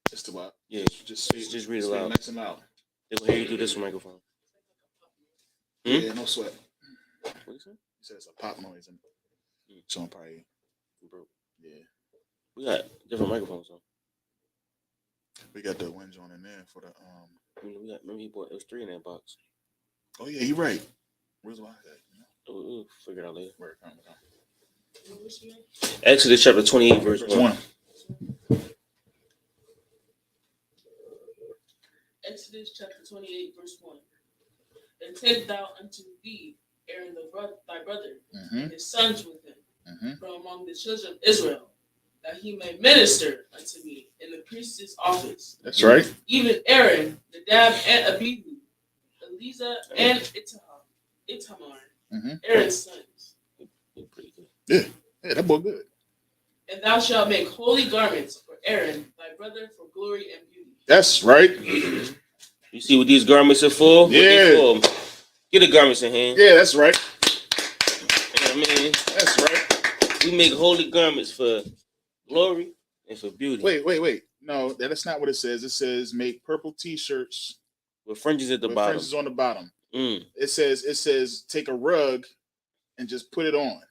Just about. Yeah, just read it loud. Nice and loud. They will hear you do this microphone. Yeah, no sweat. What you say? He said it's a pop noise. So I'm probably broke. Yeah. We got different microphones on. We got the wind on in there for the we got, remember he bought, it was 3 in that box. Oh yeah, you're right. Where's my head? We'll figure it out later. Where it comes from. Exodus chapter 28, verse 1. Exodus chapter 28, verse 1. And take thou unto thee Aaron thy brother, and his sons with him, from among the children of Israel, that he may minister unto me in the priest's office. That's right. Even Aaron, Nadab, and Abihu, Eleazar, and Itamar, Aaron's sons. Yeah, that boy good. And thou shalt make holy garments for Aaron thy brother for glory and beauty. That's right. You see what these garments are for? Yeah. What they for? Get the garments in hand. Yeah, that's right. You know what I mean? That's right. We make holy garments for glory and for beauty. Wait. No, that's not what it says. It says make purple t-shirts with fringes at the bottom. Fringes on the bottom. It says take a rug and just put it on.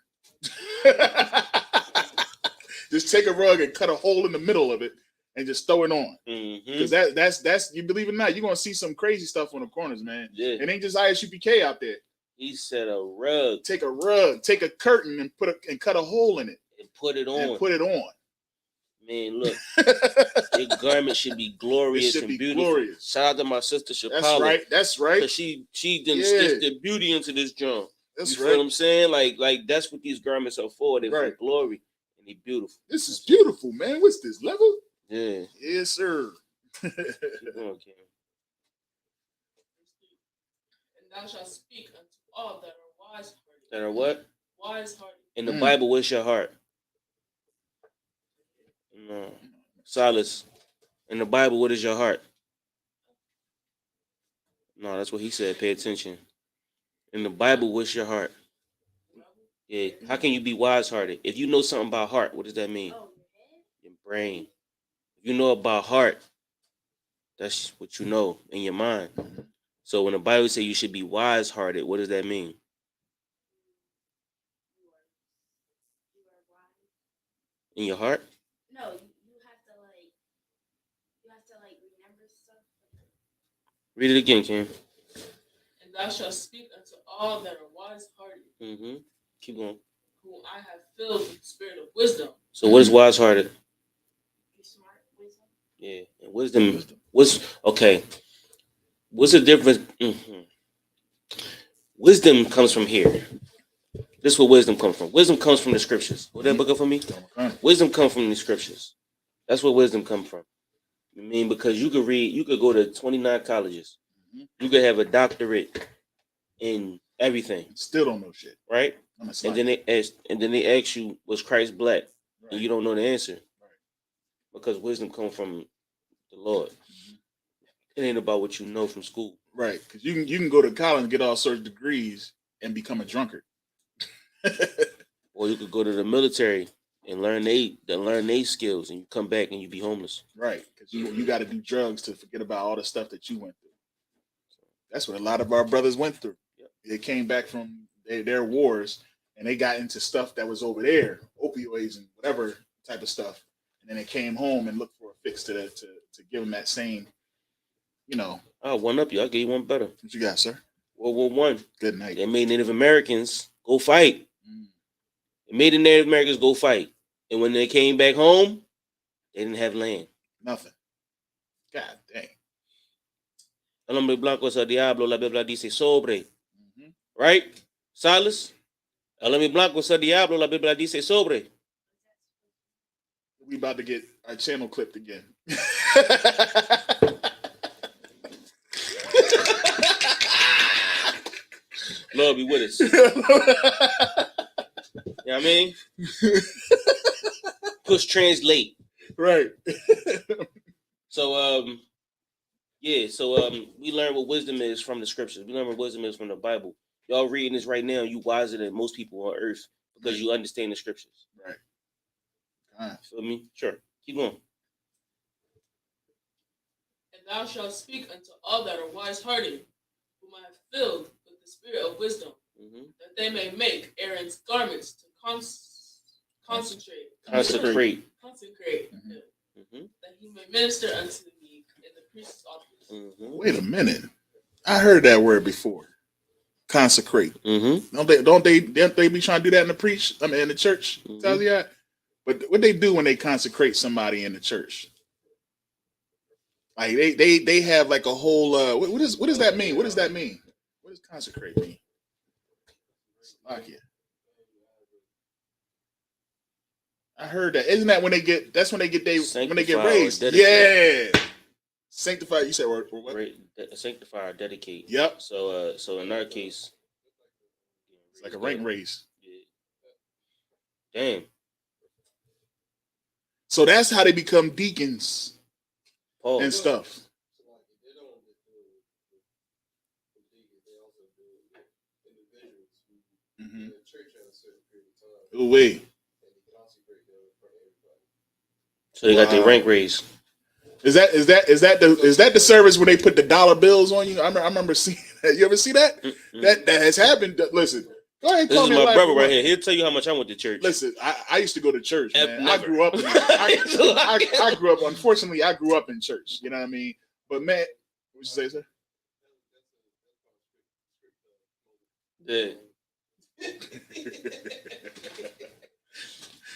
Just take a rug and cut a hole in the middle of it and just throw it on. Because that's you believe it or not, you're gonna see some crazy stuff on the corners, man. Yeah. It ain't just ISUPK out there. He said a rug. Take a rug, take a curtain and cut a hole in it. And put it on. Man, look. Your garment should be glorious and beautiful. Glorious. Shout out to my sister Shapala. That's right. Because she done stitched the beauty into this drum. That's right. You know what I'm saying? Like that's what these garments are for. They're for glory and they're beautiful. This is beautiful, man. What's this level? Yeah. Yes, sir. And thou shalt speak unto all that are wise-hearted. That are what? Wise-hearted. In the Bible, what's your heart? No. Silas. In the Bible, what is your heart? No, that's what he said. Pay attention. In the Bible, what's your heart? Yeah. How can you be wise-hearted? If you know something about heart, what does that mean? Your brain. If you know about heart, that's what you know in your mind. So when the Bible says you should be wise-hearted, what does that mean? In your heart? No, you have to remember stuff. Read it again, Kim. And thou shalt speak unto all that are wise-hearted. Keep going. Whom I have filled with the spirit of wisdom. So what is wise-hearted? Be smart, wisdom. Yeah, and wisdom. What's the difference? Wisdom comes from here. This is where wisdom comes from. Wisdom comes from the scriptures. Hold that book up for me. Wisdom comes from the scriptures. That's where wisdom comes from. I mean, because you could go to 29 colleges You could have a doctorate in everything. Still don't know shit. Right? And then they ask you, was Christ black? Right. And you don't know the answer. Right. Because wisdom comes from the Lord. It ain't about what you know from school. Right. Because you can go to college and get all sorts of degrees and become a drunkard. Or you could go to the military and learn they skills, and you come back and you be homeless. Right. Because you got to do drugs to forget about all the stuff that you went through. That's what a lot of our brothers went through. Yep. They came back from their wars and they got into stuff that was over there, opioids and whatever type of stuff. And then they came home and looked for a fix to give them that same, I'll one up you. I'll give you one better. What you got, sir? World War I. Good night. They made Native Americans go fight. They made the Native Americans go fight. And when they came back home, they didn't have land. Nothing. God dang. El hombre blanco es el diablo, la Biblia dice sobre. Right? Silas? El hombre blanco es el diablo, la Biblia dice sobre. We about to get our channel clipped again. Lord be with us. You know what I mean? Push translate. Right. So we learn what wisdom is from the scriptures. We learn what wisdom is from the Bible. Y'all reading this right now, you wiser than most people on earth because you understand the scriptures. Right. Feel me? Sure. Keep going. And thou shalt speak unto all that are wise-hearted, whom I have filled with the spirit of wisdom, that they may make Aaron's garments to consecrate. That he may minister unto me in the priest's office. Wait a minute. I heard that word before. Consecrate. Don't they be trying to do that in the in the church? Tell you that? But what they do when they consecrate somebody in the church? Like they have like a whole what does that mean? What does that mean? What does consecrate mean? I heard that. Isn't that when they get raised? Yeah. Sanctify. You said what? Sanctify or dedicate. Yep. So in our case, it's like a rank raise. Yeah. Damn. So that's how they become deacons and stuff. Ooh wee. So they got their rank raised. Is that the service where they put the dollar bills on you? I remember seeing that. You ever see that? That has happened. Listen, go ahead. This is my brother right here. He'll tell you how much I went to church. Listen, I used to go to church, man. I grew up. I grew up. Unfortunately, I grew up in church. You know what I mean? But man, what you say, sir? Yeah.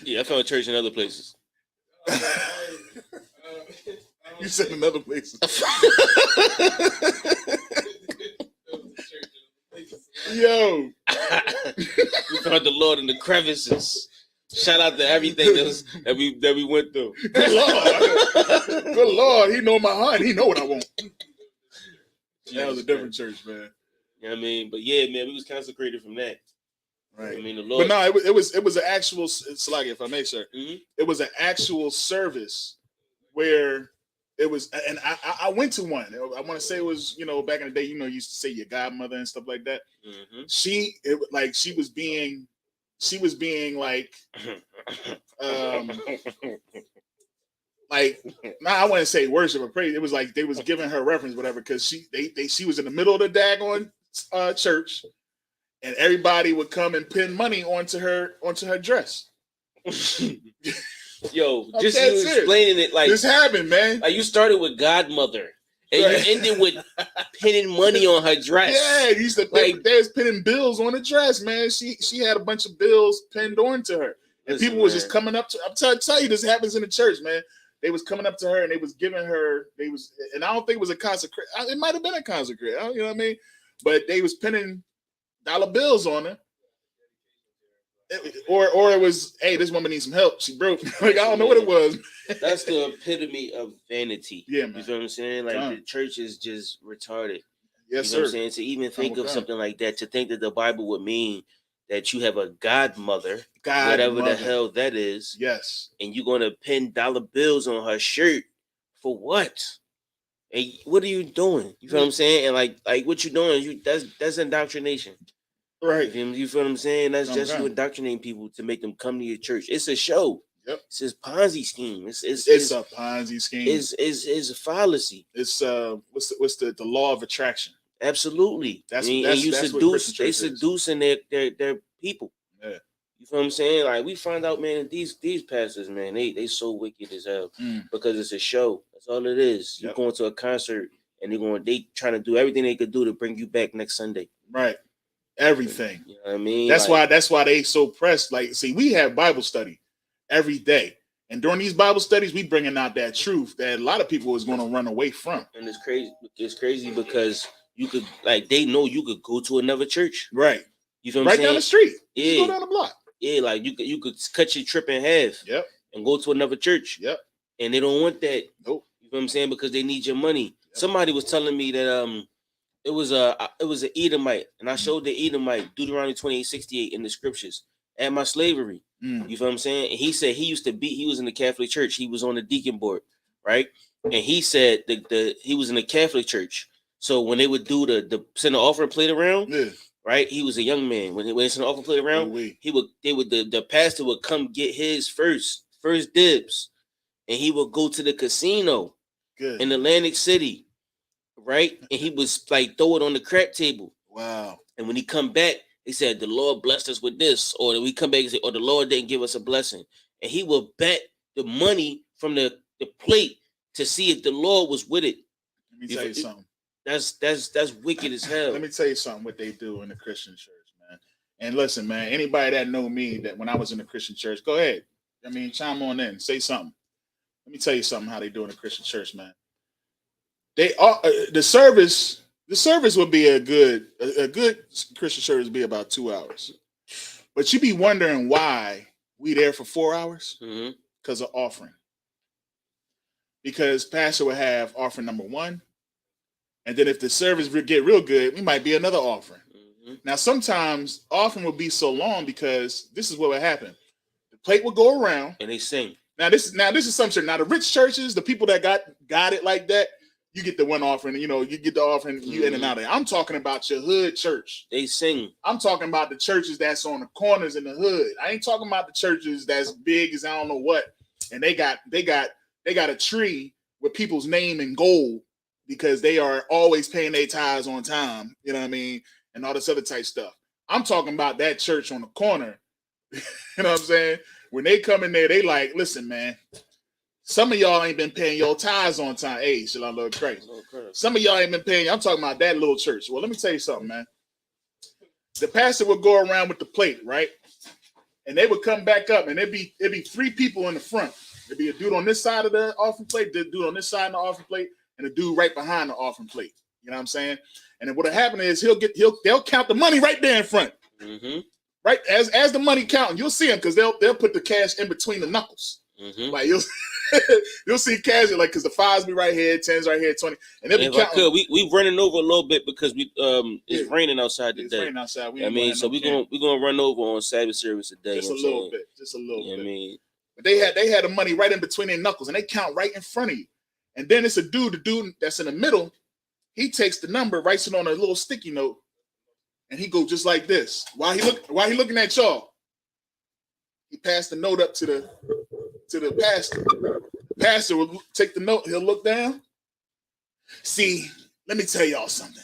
Yeah, I found church in other places. You said in other places. Yo, we found the Lord in the crevices. Shout out to everything that we went through. Good Lord, He know my heart. He know what I want. That was a different church, man. You know what I mean? But yeah, man, we was consecrated from that. Right. I mean, the Lord. But no, it was an actual. It's like, if I may, sir, it was an actual service where it was, and I went to one. I want to say it was, back in the day, you used to say your godmother and stuff like that. She was being like, like, I wouldn't say worship or praise. It was like they was giving her reference, whatever, because she was in the middle of the daggone church, and everybody would come and pin money onto her dress. Yo, just you explaining it like this happened, man. Like you started with godmother, and you ended with pinning money on her dress. Yeah, they was pinning bills on the dress, man. She had a bunch of bills pinned onto her, and people was just coming up to. I'm tell you, this happens in the church, man. They was coming up to her and they was giving her. And I don't think it was a consecrate. It might have been a consecrate. You know what I mean? But they was pinning dollar bills on her. Or it was, hey, this woman needs some help. She broke. Like, I don't know what it was. That's the epitome of vanity. Yeah, man. You feel what I'm saying? Like the church is just retarded. Yes, you know sir. what I'm saying? To even think of something like that, to think that the Bible would mean that you have a godmother, whatever the hell that is. Yes. And you're going to pin dollar bills on her shirt for what? And what are you doing? You feel what I'm saying? And like what you doing? That's indoctrination. Right. You feel what I'm saying? That's just you indoctrinating people to make them come to your church. It's a show. Yep. It's a Ponzi scheme. It's a Ponzi scheme. It's a fallacy. It's what's the law of attraction? Absolutely. They seducing their people. Yeah. You feel what I'm saying? Like we find out, man, these pastors, man, they so wicked as hell because it's a show. That's all it is. You're going to a concert and they trying to do everything they could do to bring you back next Sunday. Right. Everything. You know what I mean? That's why they so pressed. Like, see, we have Bible study every day. And during these Bible studies, we bringing out that truth that a lot of people is going to run away from. And it's crazy. It's crazy because you could, like, they know you could go to another church. Right. You feel what I'm saying? Right down the street. Yeah. Just go down the block. Yeah, like you could cut your trip in half. Yep. And go to another church. Yep. And they don't want that. Nope. You feel what I'm saying? Because they need your money. Yep. Somebody was telling me that it was an Edomite, and I showed the Edomite Deuteronomy 28:68 in the scriptures at my slavery. You feel what I'm saying? And he said he was in the Catholic Church. He was on the deacon board, right? And he said he was in the Catholic Church. So when they would do the send the offering plate around, right? He was a young man. When they send the offering plate around, the pastor would come get his first dibs, and he would go to the casino in Atlantic City. Right, and he was like throw it on the crap table. Wow! And when he come back, he said the Lord blessed us with this, or we come back and say, or the Lord didn't give us a blessing. And he will bet the money from the plate to see if the Lord was with it. Let me tell you something. That's wicked as hell. Let me tell you something. What they do in the Christian church, man. And listen, man. Anybody that know me, that when I was in the Christian church, go ahead. I mean, chime on in, say something. Let me tell you something. How they do in the Christian church, man. They are the service would be a good Christian service would be about 2 hours, but you be wondering why we there for 4 hours because of offering. Because pastor would have offering number 1, and then if the service would get real good, we might be another offering. Now sometimes offering would be so long because this is what would happen: the plate would go around and they sing. Now this is some church. Now the rich churches, the people that got it like that. You get the one offering, you get the offering, you in and out of it. I'm talking about your hood church. They sing. I'm talking about the churches that's on the corners in the hood. I ain't talking about the churches that's big as I don't know what. And they got a tree with people's name in gold because they are always paying their tithes on time. You know what I mean? And all this other type stuff. I'm talking about that church on the corner. You know what I'm saying? When they come in there, they like, listen, man. Some of y'all ain't been paying your tithes on time. Hey, shit, I love crazy. Some of y'all ain't been paying. I'm talking about that little church. Well, let me tell you something, man. The pastor would go around with the plate, right? And they would come back up, and it'd be 3 people in the front. There'd be a dude on this side of the offering plate, the dude on this side of the offering plate, and a dude right behind the offering plate. You know what I'm saying? And then what'll happen is they'll count the money right there in front. Right as the money counting, you'll see them because they'll put the cash in between the knuckles. Like you'll see cash like because the 5s be right here, 10s right here, 20, and they'll be counting. We running over a little bit because it's raining outside today. It's raining outside. So we're gonna run over on Sabbath Service today. Just a little bit. I mean, but they had the money right in between their knuckles, and they count right in front of you. And then it's the dude that's in the middle. He takes the number, writes it on a little sticky note, and he goes just like this. While he looking at y'all, he passed the note up to the pastor. The pastor will take the note. He'll look down. See, let me tell y'all something.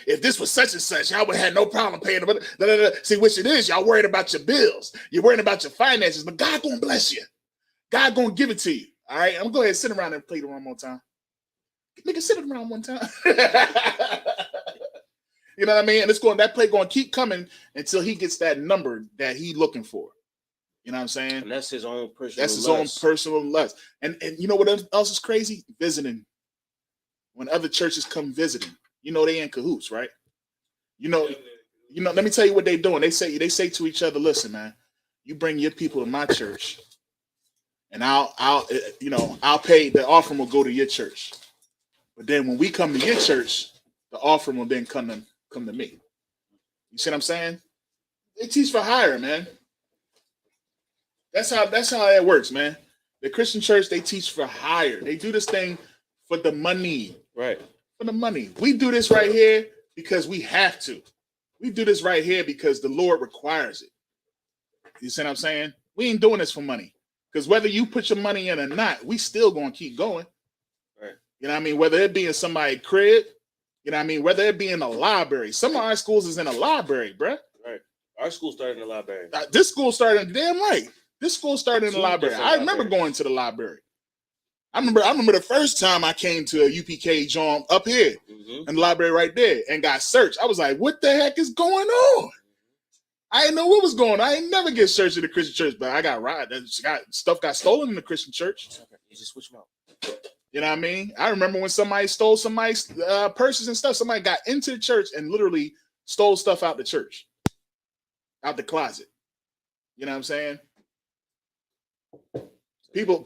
If this was such and such, y'all would have no problem paying. See, which it is, y'all worried about your bills. You're worried about your finances, but God gonna bless you. God gonna give it to you. All right, I'm gonna go ahead and sit around and play it one more time. Nigga, sit around one time. You know what I mean? And that play going to keep coming until he gets that number that he looking for. You know what I'm saying? And that's his own personal. That's his own personal lust. And you know what else is crazy? Visiting. When other churches come visiting, they in cahoots, right? Let me tell you what they're doing. They say to each other, listen, man, you bring your people to my church, and I'll pay. The offering will go to your church. But then when we come to your church, the offering will then come to me. You see what I'm saying? They teach for hire, man. That's how that works, man. The Christian church, they teach for hire. They do this thing for the money. Right. For the money. We do this right here because we have to. We do this right here because the Lord requires it. You see what I'm saying? We ain't doing this for money. Because whether you put your money in or not, we still gonna keep going. Right. You know what I mean? Whether it be in somebody's crib, you know what I mean? Whether it be in a library. Some of our schools is in a library, bruh. Right. Our school started in the library. This school started, damn right. This school started in the library. I remember going to the library. I remember the first time I came to a UPK joint up here in the library right there and got searched. I was like, what the heck is going on? I didn't know what was going on. I ain't never get searched in the Christian church, but I got robbed. Stuff got stolen in the Christian church. You just switch them out. You know what I mean? I remember when somebody stole somebody's purses and stuff. Somebody got into the church and literally stole stuff out the church, out the closet. You know what I'm saying? People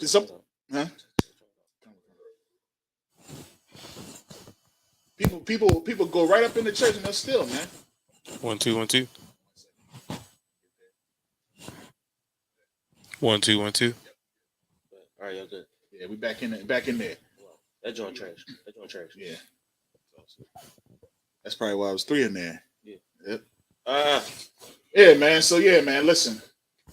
go right up in the church and they're still, man. 1 2 1 2. 1 2 1 2. All right, y'all good. Yeah, we back in there. That joint trash. Yeah. That's probably why I was 3 in there. Yeah. Yep. Yeah, man. So yeah, man. Listen,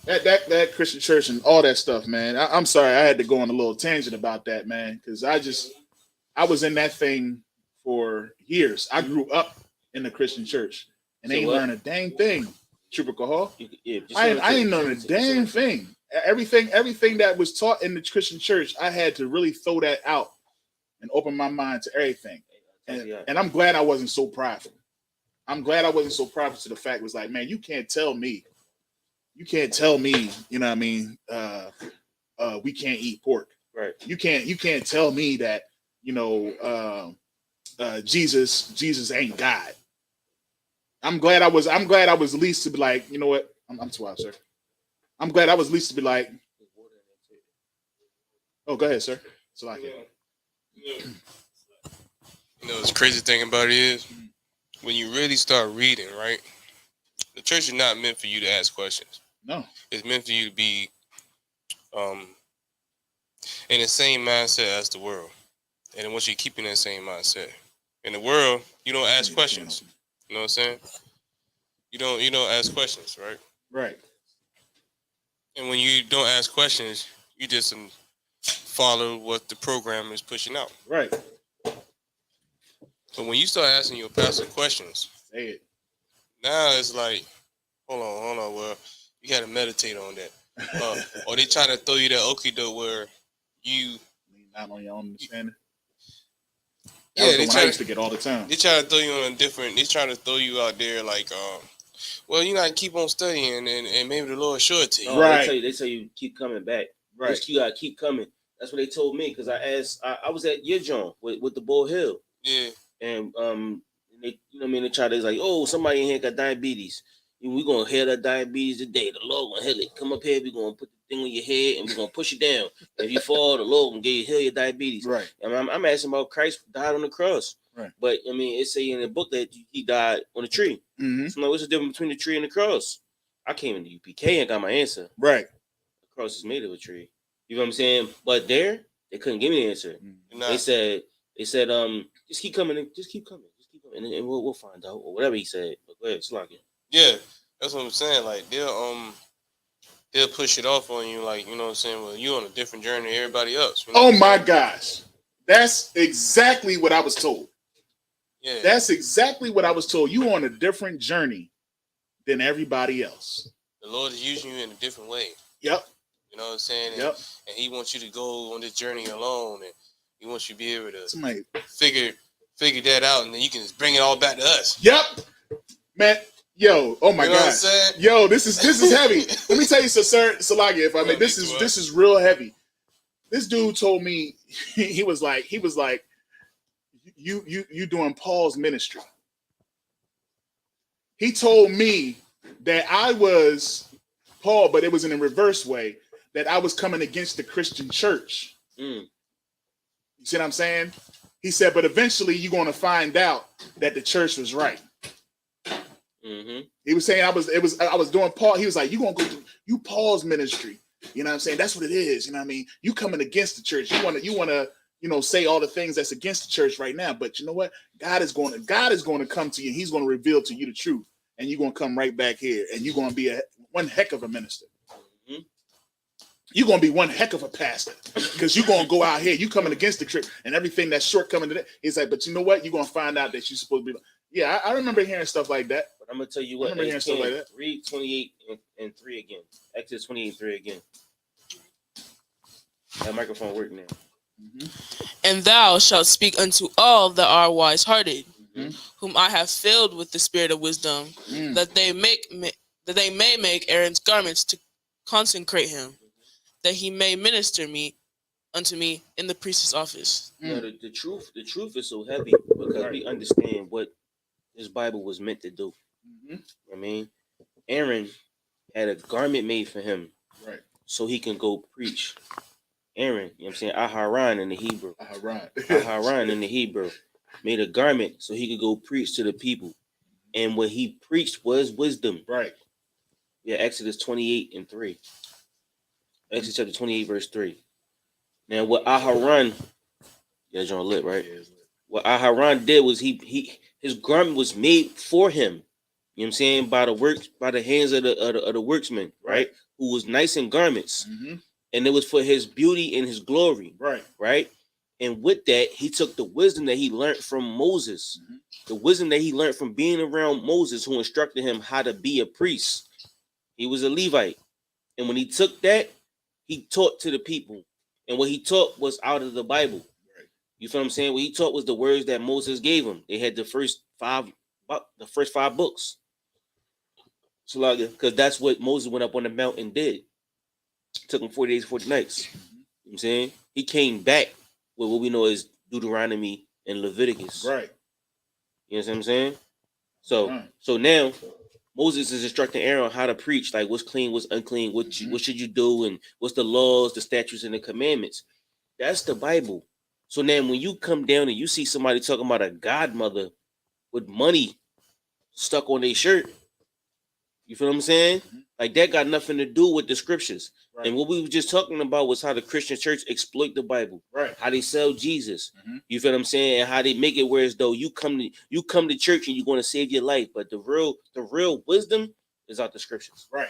that Christian church and all that stuff, man. I'm sorry, I had to go on a little tangent about that, man, because I was in that thing for years. I grew up in the Christian church and ain't learned a dang thing. Trooper Cahal. I ain't learned a dang thing. Everything that was taught in the Christian church, I had to really throw that out and open my mind to everything. And I'm glad I wasn't so prideful. I'm glad I wasn't so prideful to the fact it was like, man, you can't tell me, you know what I mean, we can't eat pork. Right. You can't tell me that, you know, Jesus ain't God. I'm glad I was at least to be like, you know what? I'm too out, sir. I'm glad I was at least to be like, oh, go ahead, sir. So like you know, the crazy thing about it is when you really start reading, right? The church is not meant for you to ask questions. No. It's meant for you to be in the same mindset as the world. And then once you keep in that same mindset. In the world, you don't ask questions. You know what I'm saying? You don't ask questions, right? Right. And when you don't ask questions, you just follow what the program is pushing out. Right. But when you start asking your pastor questions, say it. Now it's like, hold on. Well, you got to meditate on that. Or they try to throw you that okie doke where you not on your own understanding. Yeah, they try to get all the time. They try to throw you on a different. They try to throw you out there like, well, you gotta keep on studying, and maybe the Lord show it to you. No, right. They tell you keep coming back. Right. Just, you gotta keep coming. That's what they told me because I asked. I was at your John with the Bull Hill. Yeah. And they, you know what I mean. They try to like, oh, somebody in here got diabetes. We gonna heal that diabetes today. The Lord gonna heal it. Come up here. We gonna put the thing on your head and we gonna push it down. If you fall, the Lord gonna heal your diabetes. Right. And I'm asking about Christ died on the cross. Right. But I mean, it say in the book that he died on a tree. Mm-hmm. So now what's the difference between the tree and the cross? I came into UPK and got my answer. Right. The cross is made of a tree. You know what I'm saying? But there, they couldn't give me the answer. Mm-hmm. They said, just keep coming, and and we'll find out or whatever he said. But go ahead, Slock it. Yeah, that's what I'm saying. Like they'll push it off on you, like, you know what I'm saying. Well, you on a different journey than everybody else. You know oh my gosh, that's exactly what I was told. Yeah, that's exactly what I was told. You on a different journey than everybody else. The Lord is using you in a different way. Yep. You know what I'm saying? And, yep. And He wants you to go on this journey alone, and He wants you to be able to Somebody figure that out, and then you can just bring it all back to us. Yep, man. Yo, oh my God. Yo, this is heavy. Let me tell you, sir, Salagi, if I may, this is real heavy. This dude told me he was like, you doing Paul's ministry. He told me that I was Paul, but it was in a reverse way, that I was coming against the Christian church. You see what I'm saying? He said, but eventually you're going to find out that the church was right. Mm-hmm. He was saying I was doing Paul. He was like, you're going to go through you Paul's ministry. You know what I'm saying? That's what it is. You know what I mean? You coming against the church. You want to, say all the things that's against the church right now. But you know what? God is going to come to you. He's going to reveal to you the truth. And you're going to come right back here. And you're going to be one heck of a minister. Mm-hmm. You're going to be one heck of a pastor. Because you're going to go out here. You coming against the church. And everything that's shortcoming to that. He's like, but you know what? You're going to find out that you're supposed to be. Yeah, I remember hearing stuff like that. But I'm going to tell you what. I remember hearing stuff like that. Read 28 and 3 again. Exodus 28 and 3 again. That microphone work now. Mm-hmm. And thou shalt speak unto all that are wise-hearted, whom I have filled with the spirit of wisdom, that they may make Aaron's garments to consecrate him, that he may minister unto me in the priest's office. Now, the truth is so heavy because we understand what this Bible was meant to do. I mean, Aaron had a garment made for him, right, so he can go preach. Aaron, you know what I'm saying? Aharon in the Hebrew. Aharon in the Hebrew made a garment so he could go preach to the people. And what he preached was wisdom. Right. Yeah, Exodus 28 and 3. Exodus chapter 28, verse 3. Now, what Aharon, yeah, John lit, right? What Aharon did was his garment was made for him. You know what I'm saying? By the hands of the worksmen, right? Who was nice in garments. Mm-hmm. And it was for his beauty and his glory. Right. And with that, he took the wisdom that he learned from Moses, the wisdom that he learned from being around Moses, who instructed him how to be a priest. He was a Levite. And when he took that, he taught to the people. And what he taught was out of the Bible. Right. You feel what I'm saying? What he taught was the words that Moses gave him. They had the first five books. So like, because that's what Moses went up on the mountain and did. Took him 40 days, 40 nights. You know what I'm saying? He came back with what we know as Deuteronomy and Leviticus. Right. You know what I'm saying? So now Moses is instructing Aaron how to preach, like what's clean, what's unclean, what should you do, and what's the laws, the statutes, and the commandments. That's the Bible. So now when you come down and you see somebody talking about a godmother with money stuck on their shirt, you feel what I'm saying? Like that got nothing to do with the scriptures. Right. And what we were just talking about was how the Christian church exploit the Bible. Right. How they sell Jesus. You feel what I'm saying? And how they make it where as though you come to church and you're going to save your life. But the real wisdom is out the scriptures. Right.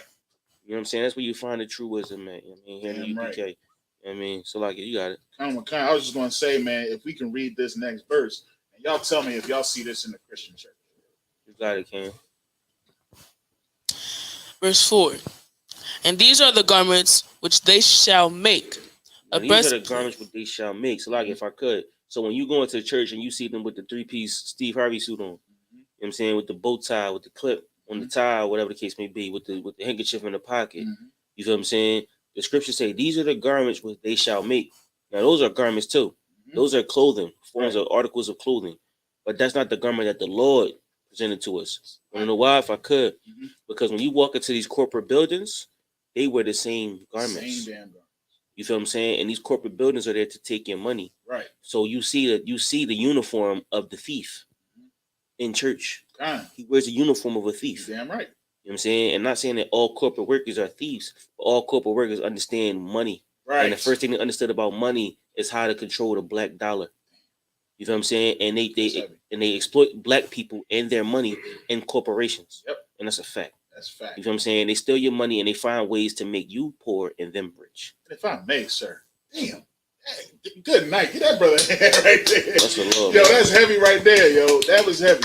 You know what I'm saying? That's where you find the true wisdom, man. I mean, here in the UPK. Right. I mean, so like you got it. I was just going to say, man, if we can read this next verse, and y'all tell me if y'all see this in the Christian church. You got it, Ken. Verse 4. And these are the garments which they shall make. These are the garments which they shall make. So like if I could. So when you go into church and you see them with the 3-piece Steve Harvey suit on, you know what I'm saying, with the bow tie, with the clip on the tie, whatever the case may be, with the handkerchief in the pocket. You feel what I'm saying? The scriptures say these are the garments which they shall make. Now those are garments too. Those are clothing, forms of articles of clothing. But that's not the garment that the Lord presented to us. I don't know why, if I could. Because when you walk into these corporate buildings, they wear the same garments. Same damn garments. You feel what I'm saying? And these corporate buildings are there to take your money. Right. So you see the uniform of the thief in church. He wears a uniform of a thief. Damn right. You know what I'm saying? And not saying that all corporate workers are thieves, but all corporate workers understand money. Right. And the first thing they understood about money is how to control the black dollar. You feel what I'm saying? And they exploit black people and their money in corporations. Yep. And that's a fact. That's a fact. You feel what I'm saying? They steal your money and they find ways to make you poor and them rich. If I may, sir. Damn. Hey, good night. Get that brother right there. That's the Lord. Yo, that's heavy right there, yo. That was heavy.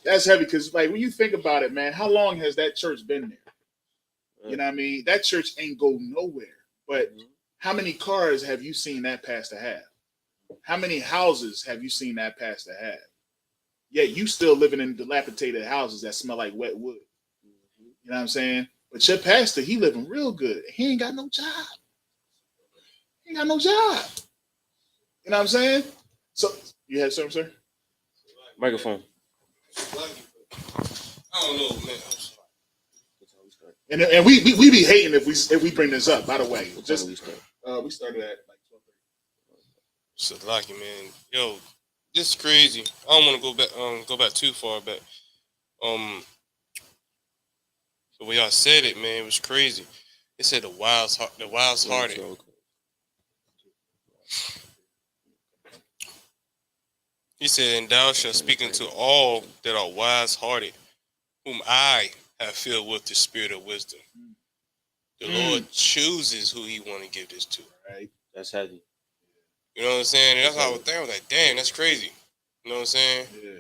That's heavy because, like, when you think about it, man, how long has that church been there? You know what I mean? That church ain't go nowhere. But how many cars have you seen that pastor have? How many houses have you seen that pastor have? Yet you still living in dilapidated houses that smell like wet wood. You know what I'm saying? But your pastor, he living real good. He ain't got no job. He ain't got no job. You know what I'm saying? So, you had something, sir? Microphone. I don't know, man. And we be hating if we bring this up. By the way, just we started at like 12:30. So lucky, man. Yo, this is crazy. I don't want to go back too far back. The way y'all said it, man, it was crazy. They said the wild's hearted. He said, and thou shalt speak unto all that are wise hearted, whom I have filled with the spirit of wisdom. The Lord chooses who he want to give this to. Right. That's heavy. You know what I'm saying? And that's how I was thinking. I was like, damn, that's crazy. You know what I'm saying? Yeah.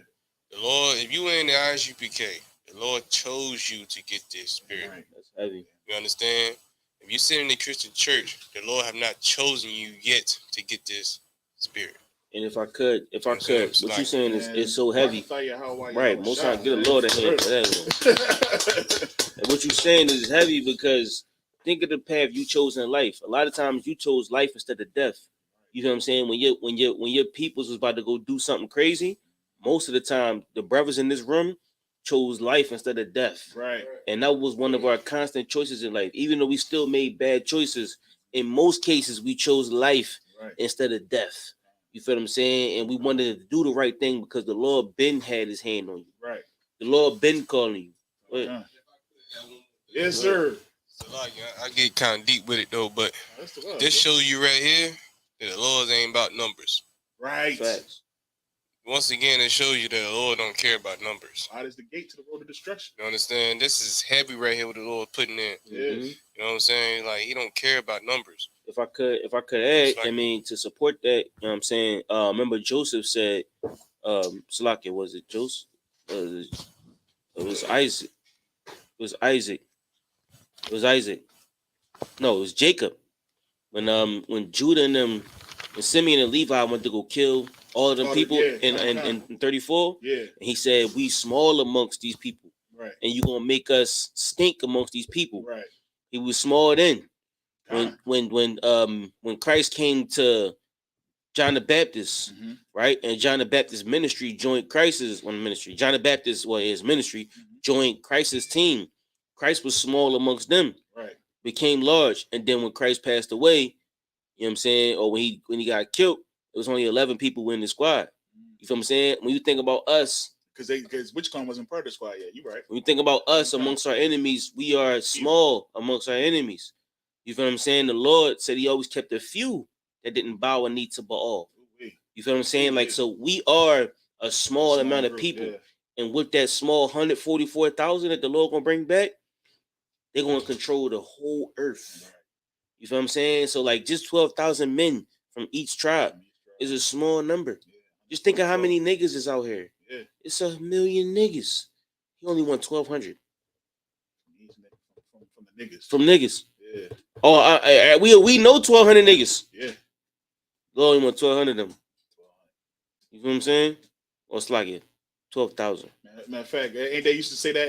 The Lord, if you in the ISUPK, the Lord chose you to get this spirit. Right. That's heavy. You understand? If you sit in the Christian church, the Lord have not chosen you yet to get this spirit. And if I could, what you saying is so heavy. Right. Most I get a Lord a hand for that. And what you saying is heavy because think of the path you chose in life. A lot of times you chose life instead of death. You know what I'm saying? When your peoples was about to go do something crazy, most of the time the brothers in this room chose life instead of death. Right. And that was one of our constant choices in life. Even though we still made bad choices, in most cases we chose life instead of death. You feel what I'm saying? And we wanted to do the right thing because the Lord been had his hand on you. Right. The Lord been calling you. Yes, sir. So like, I get kind of deep with it though, but this shows you right here that the Lord ain't about numbers. Right. Facts. Once again, it shows you that the Lord don't care about numbers. God is the gate to the road of destruction. You understand? This is heavy right here what the Lord putting in. Yes. You know what I'm saying? Like, he don't care about numbers. If I could add, I mean, to support that, you know what I'm saying? Remember Joseph said, Salakia, was it Joseph? It was Isaac. It was Isaac. No, it was Jacob. When Judah and them, when Simeon and Levi went to go kill all of them people in 34, and he said, we small amongst these people. Right. And you're gonna make us stink amongst these people. Right. He was small then. When Christ came to John the Baptist, right, and John the Baptist ministry joined Christ's ministry. John the Baptist, his ministry joined Christ's team. Christ was small amongst them, right, became large, and then when Christ passed away, you know what I'm saying, or when he got killed, it was only 11 people in the squad. You feel what I'm saying? When you think about us, because WitchCon wasn't part of the squad yet. You right. When you think about us amongst our enemies, we are small amongst our enemies. You feel what I'm saying? The Lord said he always kept a few that didn't bow a knee to Baal. You feel what I'm saying? Like, so we are a small amount of people. Yeah. And with that small 144,000 that the Lord gonna bring back, they're gonna control the whole earth. You feel what I'm saying? So like just 12,000 men from each tribe is a small number. Just think of how many niggas is out here. Yeah. It's 1 million niggas. He only want 1,200. From the niggas. From niggas. Yeah. Oh, we know 1,200 niggas. Yeah. Lord, only want 1,200 of them. You feel what I'm saying? Or it's like it, 12,000. Matter of fact, ain't they used to say that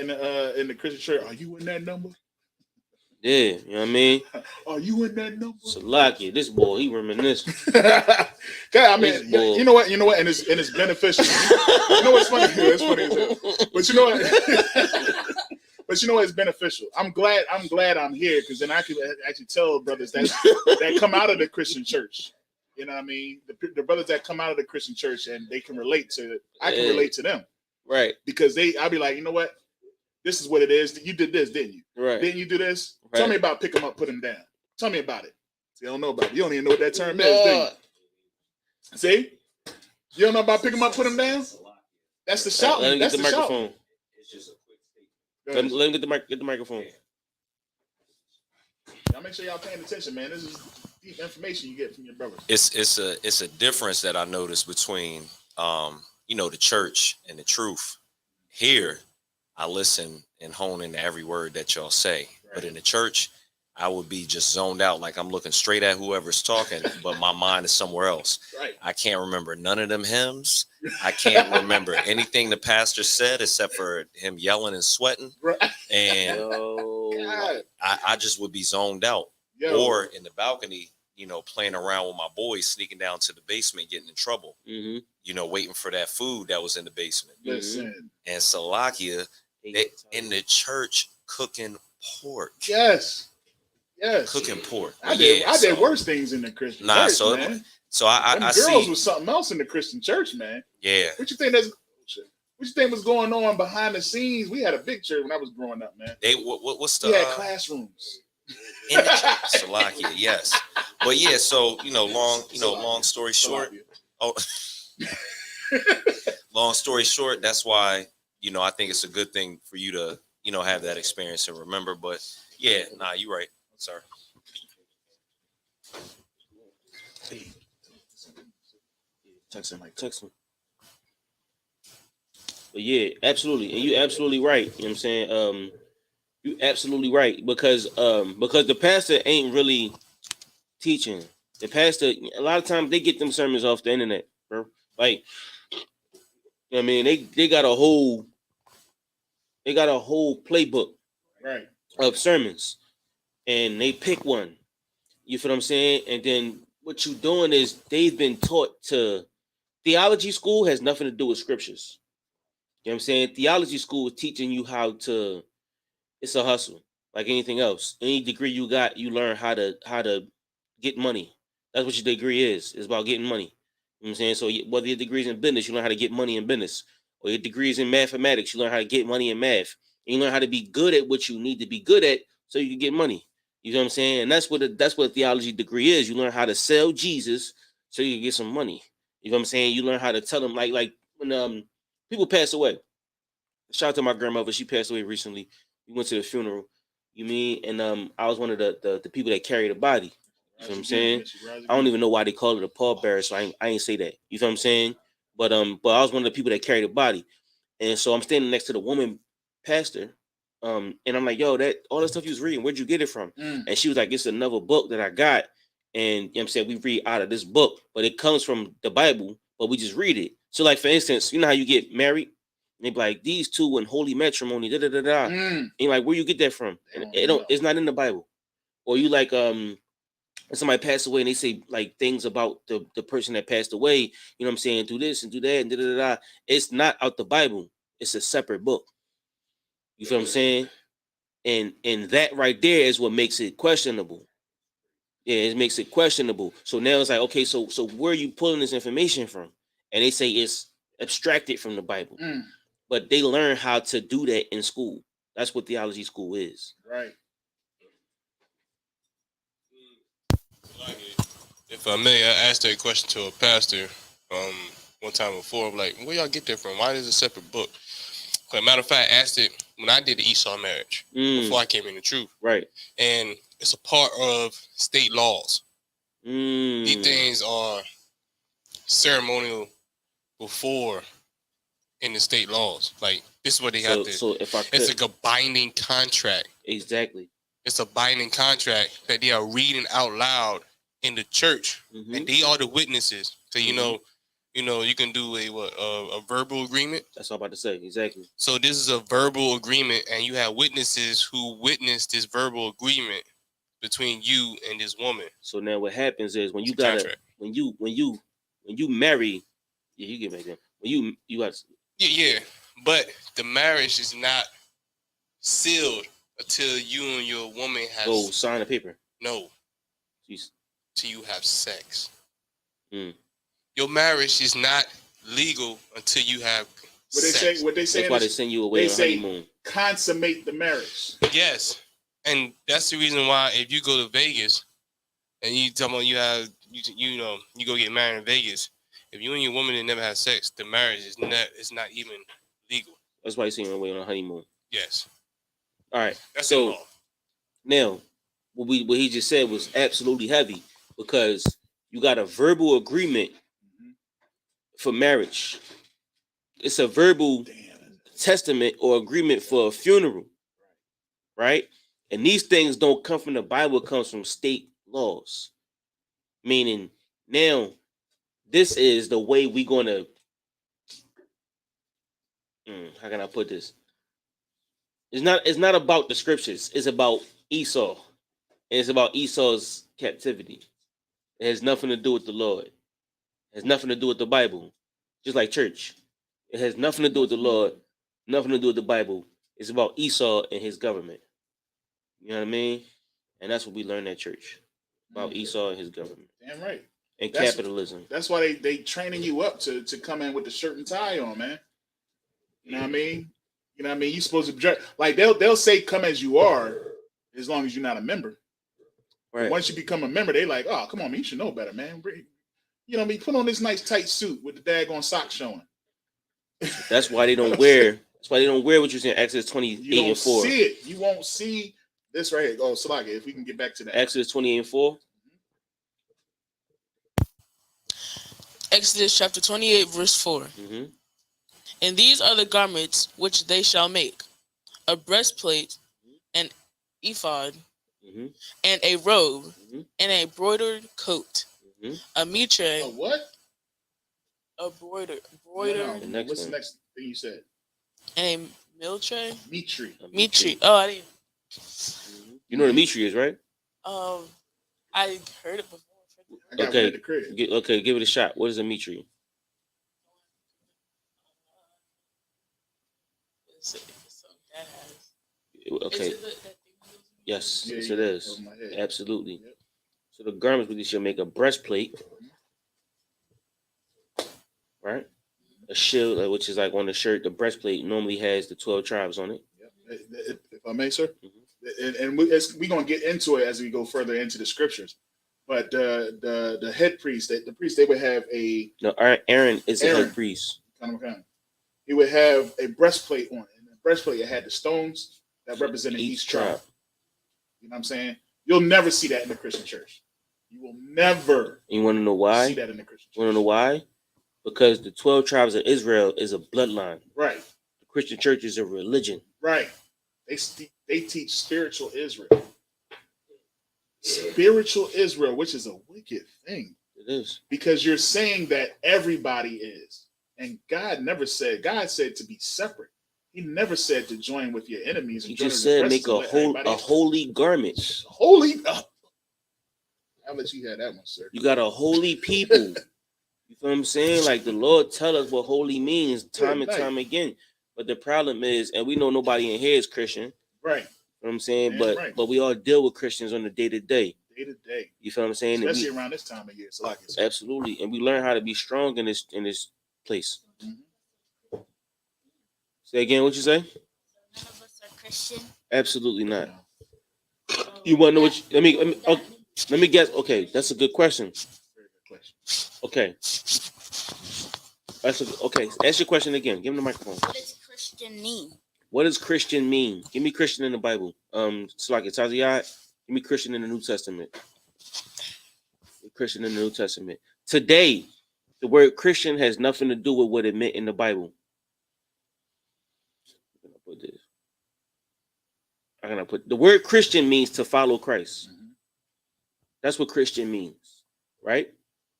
in the Christian church? Are you in that number? Yeah, you know what I mean? Are you in that number? Salakia, this boy, he reminiscing. I mean, you know what, and it's beneficial. You know what's funny? It's funny as hell. But you know what? But you know what? It's beneficial. I'm glad I'm here because then I can actually tell brothers that come out of the Christian church. You know what I mean? The brothers that come out of the Christian church and they can relate to it. I can relate to them. Right. Because I'll be like, you know what? This is what it is. You did this, didn't you? Right. Didn't you do this? Right. Tell me about pick them up, put them down. Tell me about it. You don't know about it. You don't even know what that term is, do you? See? You don't know about pick them up, put them down? That's the shouting. Let him That's get the microphone. Shouting. It's just a quick statement. Let him get the microphone. Y'all make sure y'all paying attention, man. This is deep information you get from your brothers. It's a difference that I noticed between the church and the truth. Here, I listen and hone into every word that y'all say. Right. But in the church, I would be just zoned out, like I'm looking straight at whoever's talking, but my mind is somewhere else. Right. I can't remember none of them hymns. I can't remember anything the pastor said except for him yelling and sweating. Right. And I just would be zoned out. Yo. Or in the balcony, playing around with my boys, sneaking down to the basement, getting in trouble. Mm-hmm. Waiting for that food that was in the basement. Listen. And Salakia, they in the church cooking pork. Yes. cooking pork. I did worse things in the Christian church, man. I girls see. was something else in the Christian church, man. Yeah. What you think was going on behind the scenes? We had a big church when I was growing up, man. What's the? We had classrooms. In the church, Salakia, yes. But yeah, so long story short. Oh, long story short, that's why I think it's a good thing for you to have that experience and remember. But yeah, you're right, sir. Text him. But yeah, absolutely, and you're absolutely right. You know what I'm saying? You're absolutely right because the pastor ain't really teaching. The pastor, a lot of times they get them sermons off the internet, bro. Like, I mean, they got a whole playbook, right, of sermons, and they pick one. You feel what I'm saying? And then what you're doing is they've been taught to. Theology school has nothing to do with scriptures. You know what I'm saying? Theology school is teaching you how to. It's a hustle, like anything else. Any degree you got, you learn how to get money. That's what your degree is. It's about getting money. You know what I'm saying? So whether your degree is in business, you learn how to get money in business. Or your degree is in mathematics, you learn how to get money in math. And you learn how to be good at what you need to be good at so you can get money. You know what I'm saying? And that's what a theology degree is. You learn how to sell Jesus so you can get some money. You know what I'm saying? You learn how to tell them, like when people pass away. Shout out to my grandmother. She passed away recently. We went to the funeral. You mean? And I was one of the people that carried the body. You know what I'm saying? I don't even know why they call it a pallbearer, so I ain't say that. You know what I'm saying? But I was one of the people that carried the body. And so I'm standing next to the woman pastor. And I'm like, yo, that all the stuff you was reading, where'd you get it from? And she was like, it's another book that I got. And you know what I'm saying, we read out of this book, but it comes from the Bible, but we just read it. So, like, for instance, you know how you get married? And they be like, these two in holy matrimony, da da da da. And you're like, where you get that from? And it's not in the Bible. Or you like somebody passed away and they say like things about the person that passed away, you know what I'm saying, do this and do that and da da da. It's not out the Bible. It's a separate book. You feel what I'm saying? And that right there is what makes it questionable. Yeah, it makes it questionable. So now it's like, okay, so where are you pulling this information from? And they say it's abstracted from the Bible. But they learn how to do that in school. That's what theology school is. Right. If I may, I asked that question to a pastor one time before. I'm like, where y'all get that from? Why is it a separate book? Matter of fact, I asked it when I did the Esau marriage before I came in the truth. Right. And it's a part of state laws. These things are ceremonial before in the state laws. Like, this is what they have to. So if I could, it's like a binding contract. Exactly. It's a binding contract that they are reading out loud in the church, and they are the witnesses. So you know, you can do a verbal agreement. That's all I'm about to say. Exactly. So this is a verbal agreement, and you have witnesses who witness this verbal agreement between you and this woman. So now what happens is when you when you marry, you get back there. When you got but the marriage is not sealed until you and your woman have go sign a paper. No. Jeez. Till you have sex. Your marriage is not legal until you have sex. What they say? That's why they send you away on honeymoon. Consummate the marriage. Yes, and that's the reason why if you go to Vegas and you tell me you go get married in Vegas, if you and your woman didn't never have sex, the marriage is not even legal. That's why you send you away on a honeymoon. Yes. All right. That's so the law. Now, what he just said was absolutely heavy because you got a verbal agreement for marriage. It's a verbal testament or agreement for a funeral, right? And these things don't come from the Bible; it comes from state laws. Meaning, now this is the way we're gonna. How can I put this? It's not about the scriptures. It's about Esau. And it's about Esau's captivity. It has nothing to do with the Lord. It has nothing to do with the Bible. Just like church. It has nothing to do with the Lord, nothing to do with the Bible. It's about Esau and his government. You know what I mean? And that's what we learned at church about Esau and his government. Damn right. And capitalism. That's why they training you up to come in with the shirt and tie on, man. You know what I mean? You know what I mean? You supposed to dress like they'll say come as you are, as long as you're not a member. Right. Once you become a member, they like, oh, come on, man, you should know better, man. You know what I mean? Put on this nice tight suit with the daggone socks showing. That's why they don't wear. That's why they don't wear what you're saying. Exodus 28 and 4. See it. You won't see this right here. Oh, Salaka, if we can get back to that. Exodus 28 and 4. Exodus chapter 28, verse 4. Mm-hmm. And these are the garments which they shall make: a breastplate, an ephod, and a robe, and a broidered coat, a mitre. A what? A broider. No. What's the next thing you said? And a mitre. Mitre. Oh, I didn't. You know what a mitre is, right? I heard it before. Okay, give it a shot. What is a mitre? Okay. Yes, yes, it is. Absolutely. Yep. So the garments with this, you'll make a breastplate, right? A shield, which is like on the shirt. The breastplate normally has the 12 tribes on it. Yep. If I may, sir. And we're going to get into it as we go further into the scriptures. But the head priest, the priest, they would have a... No, Aaron is a head priest. He would have a breastplate on it. And the breastplate, it had the stones that represented each tribe. You know what I'm saying? You'll never see that in the Christian church. You will never. You want to know why? See that in the Christian church. You want to know why? Because the 12 tribes of Israel is a bloodline. Right. The Christian church is a religion. Right. They teach spiritual Israel. Spiritual Israel, which is a wicked thing. It is. Because you're saying that everybody is. And God never said, God said to be separate. He never said to join with your enemies. He just said make a holy garment. Holy. I'll let you have that one, sir. You got a holy people. You feel what I'm saying? Like the Lord tell us what holy means time and time again. But the problem is, and we know nobody in here is Christian. Right. You know what I'm saying? But we all deal with Christians on a day-to-day. Day-to-day. You feel what I'm saying? Especially around this time of year. So like absolutely. And we learn how to be strong in this place. Say again, what you say? None of us are Christian. Absolutely not. You want to know what? Let me guess. Okay, that's a good question. Okay. Okay. Ask your question again. Give him the microphone. What does Christian mean? What does Christian mean? Give me Christian in the Bible. It's like it's Taziyat. Give me Christian in the New Testament. Christian in the New Testament. Today, the word Christian has nothing to do with what it meant in the Bible. I'm gonna put the word Christian means to follow Christ. That's what Christian means, right?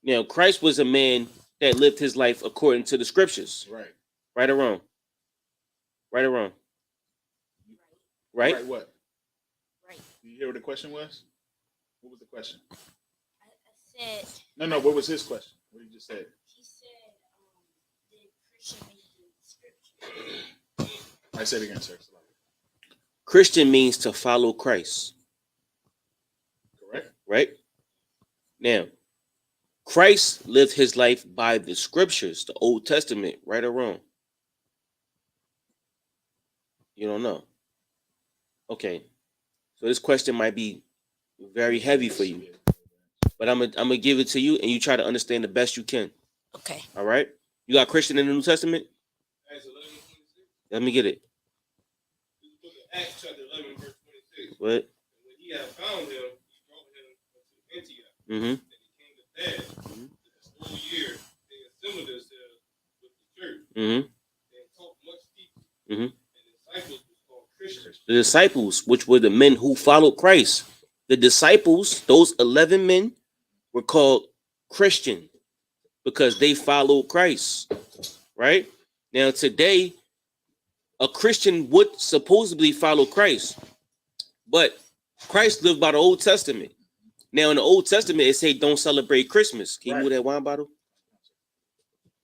Now, Christ was a man that lived his life according to the scriptures. Right. Right or wrong? Right or wrong? Right? Right what? Right. Did you hear what the question was? What was the question? I said... No, what was his question? What did you just say? He said, did Christian mean the scripture? I said it again, sir. Christian means to follow Christ. Correct. Right? Now, Christ lived his life by the scriptures, the Old Testament, right or wrong? You don't know. Okay. So this question might be very heavy for you. But I'm gonna give it to you and you try to understand the best you can. Okay. All right? You got Christian in the New Testament? Let me get it. Acts chapter 11, verse 26. What? When he had found him, he brought him to Antioch. Mm-hmm. And he came to that. This whole year, they assembled themselves with the church. Mm-hmm. And taught much people. Mm-hmm. And the disciples was called Christians. The disciples, which were the men who followed Christ. The disciples, those 11 men, were called Christian because they followed Christ. Right? Now, today, a Christian would supposedly follow Christ, but Christ lived by the Old Testament. Now, in the Old Testament, it say don't celebrate Christmas. Can you move that wine bottle?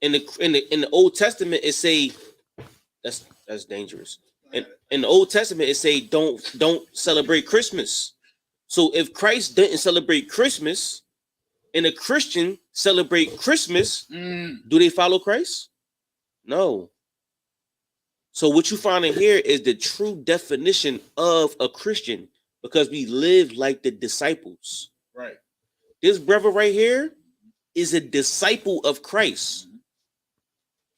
In the Old Testament, it say that's dangerous. In the Old Testament, it say don't celebrate Christmas. So if Christ didn't celebrate Christmas and a Christian celebrate Christmas, do they follow Christ? No. So what you find in here is the true definition of a Christian, because we live like the disciples. Right. This brother right here is a disciple of Christ.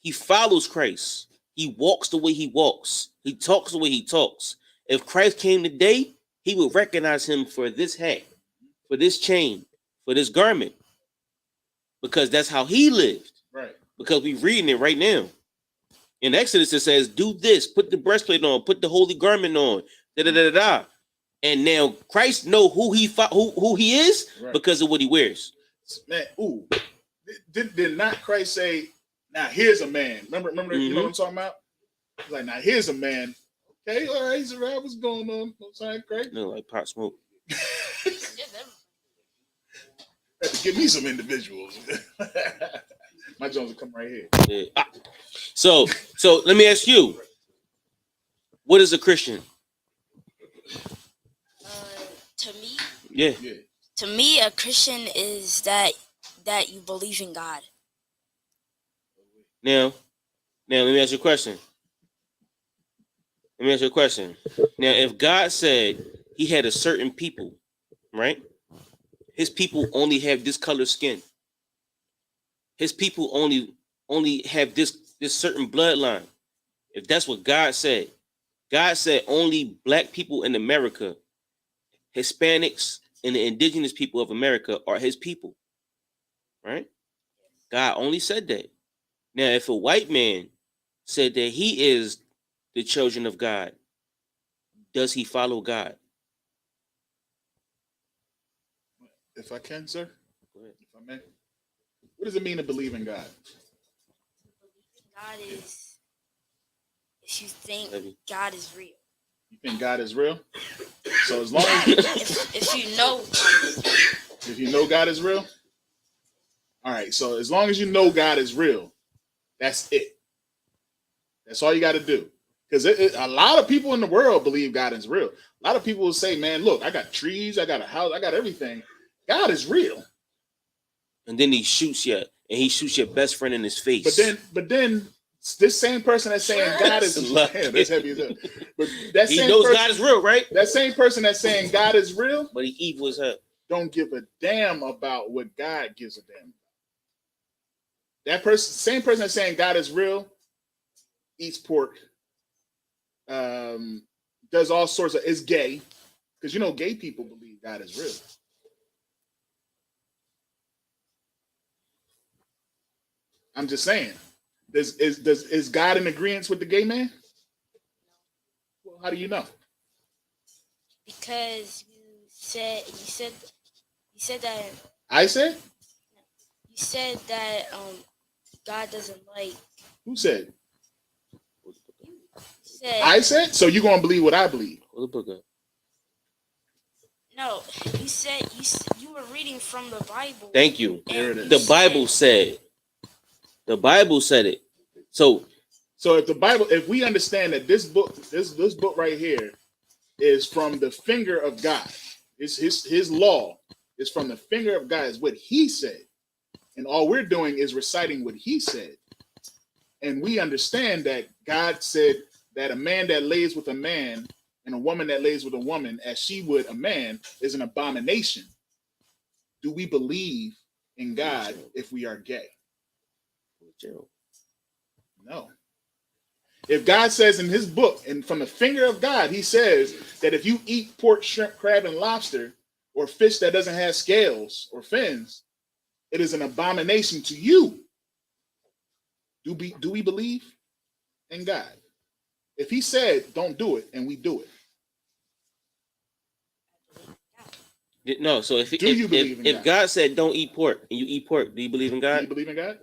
He follows Christ. He walks the way he walks. He talks the way he talks. If Christ came today, he would recognize him for this hat, for this chain, for this garment, because that's how he lived. Right. Because we're reading it right now. In Exodus, it says, do this, put the breastplate on, put the holy garment on, da-da-da-da-da. And now Christ know who he is, right, because of what he wears. Man, did not Christ say, now here's a man? Remember, you know what I'm talking about? Like, now here's a man. Okay, all right, he's around. What's going on? What's that, Craig? No, like Pop Smoke. Give me some individuals. My Jones will come right here. Yeah. So let me ask you, what is a Christian? To me, yeah. To me, a Christian is that you believe in God. Now, let me ask you a question. Now, if God said he had a certain people, right? His people only have this color skin. His people only have this certain bloodline. If that's what God said only black people in America, Hispanics, and the indigenous people of America are his people, right? God only said that. Now, if a white man said that he is the children of God, does he follow God? If I can, sir, go ahead. If I may, what does it mean to believe in God? God is, if you think God is real. You think God is real? So as long as if you know God is real, all right. So as long as you know God is real, that's it. That's all you got to do. Because a lot of people in the world believe God is real. A lot of people will say, "Man, look, I got trees, I got a house, I got everything. God is real." And then he shoots you, and he shoots your best friend in his face. But then. This same person that's saying God is damn, that's heavy as hell. But that he same knows person, God is real, right? That same person that's saying God is real, but he evil as hell. Don't give a damn about what God gives a damn about. That person, same person that's saying God is real, eats pork, does all sorts of, is gay, because you know gay people believe God is real. I'm just saying. Is God in agreement with the gay man? Well, how do you know? Because you said that. I said? You said that God doesn't like. Who said? You said. I said? So you're gonna believe what I believe? Hold the book up. No, you said you were reading from the Bible. Thank you. There it is. The Bible said. The Bible said it. So if we understand that this book right here is from the finger of God, it's his law is from the finger of God, is what he said. And all we're doing is reciting what he said. And we understand that God said that a man that lays with a man and a woman that lays with a woman as she would a man is an abomination. Do we believe in God if we are gay? No. If God says in his book, and from the finger of God, he says that if you eat pork, shrimp, crab, and lobster, or fish that doesn't have scales or fins, it is an abomination to you. Do we believe in God? If he said, don't do it, and we do it. No, so if God said don't eat pork, and you eat pork, do you believe in God? Do you believe in God?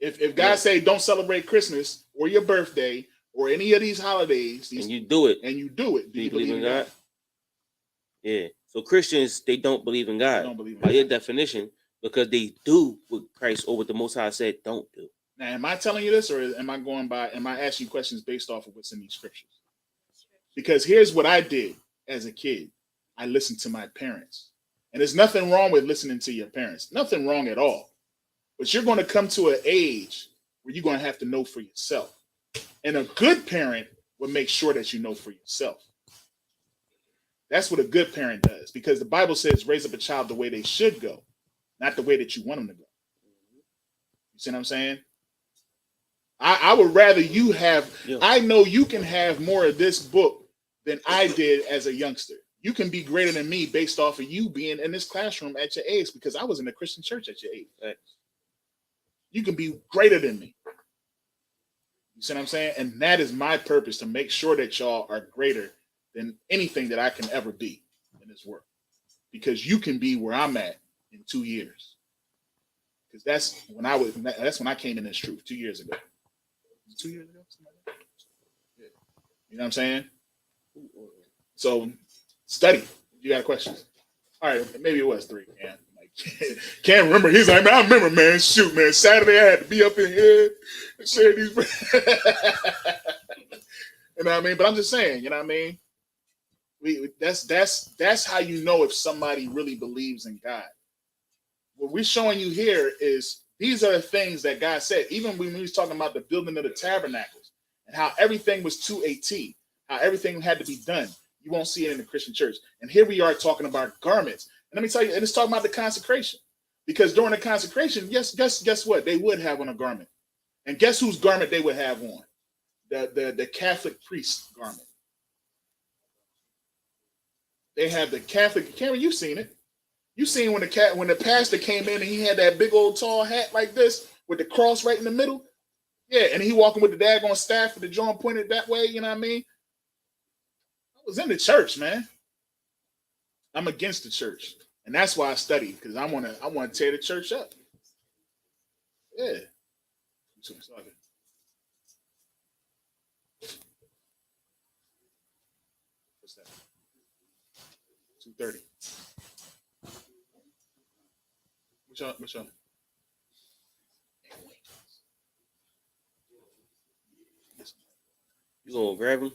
If God say don't celebrate Christmas or your birthday or any of these holidays, and you do it, do you believe in God? Yeah. So Christians, they don't believe in God. They don't believe in by God. your definition, because they do what Christ or what the Most High said don't do. Now, am I telling you this, or am I asking you questions based off of what's in these scriptures? Because here's what I did as a kid. I listened to my parents. And there's nothing wrong with listening to your parents. Nothing wrong at all. But you're going to come to an age where you're going to have to know for yourself. And a good parent will make sure that you know for yourself. That's what a good parent does, because the Bible says raise up a child the way they should go, not the way that you want them to go. You see what I'm saying? I would rather you have, I know you can have more of this book than I did as a youngster. You can be greater than me based off of you being in this classroom at your age, because I was in a Christian church at your age. You can be greater than me. You see what I'm saying? And that is my purpose, to make sure that y'all are greater than anything that I can ever be in this world. Because you can be where I'm at in 2 years. Because that's when I came in this truth 2 years ago. 2 years ago? Yeah. You know what I'm saying? So study. You got questions? All right, maybe it was 3. Man. Can't remember. He's like, man, I remember, man. Shoot, man. Saturday I had to be up in here and share these. You know what I mean? But I'm just saying, you know what I mean? That's how you know if somebody really believes in God. What we're showing you here is these are the things that God said. Even when we was talking about the building of the tabernacles and how everything was to a T, how everything had to be done. You won't see it in the Christian church. And here we are talking about garments. And let me tell you, and it's talking about the consecration. Because during the consecration, guess what? They would have on a garment. And guess whose garment they would have on? The Catholic priest garment. They have the Catholic. Cameron, you've seen it. You've seen when the pastor came in and he had that big old tall hat like this with the cross right in the middle. Yeah, and he walking with the daggone staff with the joint pointed that way. You know what I mean? I was in the church, man. I'm against the church, and that's why I study, because I want to tear the church up. Yeah. What's that? 2:30. Which one? You gonna grab him? Let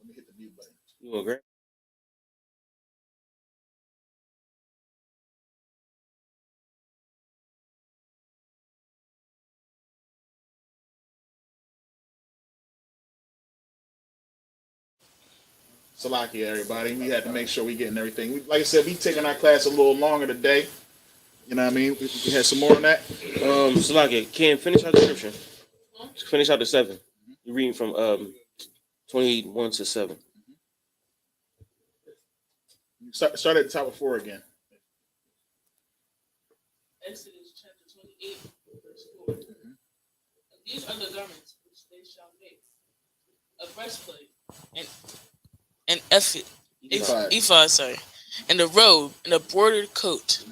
me hit the mute button. You gonna grab? Salakia, everybody. We had to make sure we getting everything. Like I said, we taking our class a little longer today. You know what I mean? We had some more on that. Salakia, Ken, finish out the scripture. Finish out the 7. You're reading from 21 to 7. Start at the top of 4 again. Exodus chapter 28, verse 4. These are the garments which they shall make: a breastplate, and ephod, and a robe, and a bordered coat,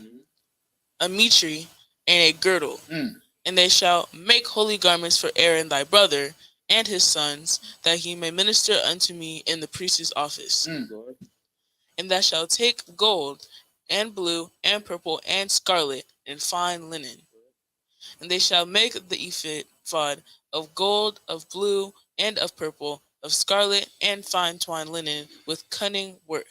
a mitre, and a girdle. And they shall make holy garments for Aaron thy brother and his sons, that he may minister unto me in the priest's office. And thou shalt take gold, and blue, and purple, and scarlet, and fine linen. And they shall make the ephod of gold, of blue, and of purple, of scarlet, and fine twined linen, with cunning work.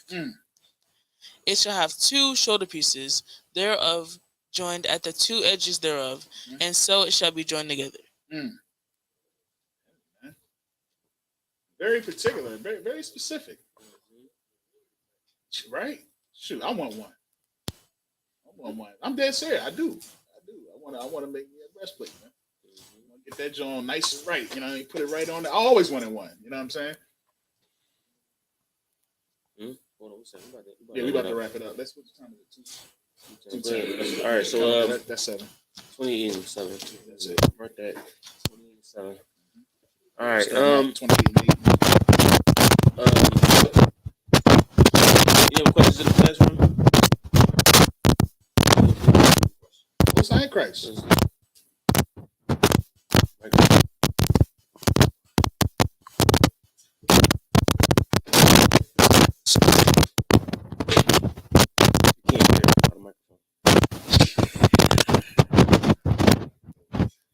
It shall have 2 shoulder pieces thereof, joined at the 2 edges thereof, and so it shall be joined together. Very particular, very, very specific. Right? Shoot, I want one. I'm dead serious. I do. I want to make me a breastplate, man. I want to get that joint nice and right. You know, you put it right on there. I always wanted one. You know what I'm saying? Hold on, yeah, we about to wrap it up. Let's put the time at 2:10. All right, so that's 7. 28 and 7. That's it. Mark that. 28 and 7. All right. 28 and 8. You have questions in the classroom? What's Antichrist?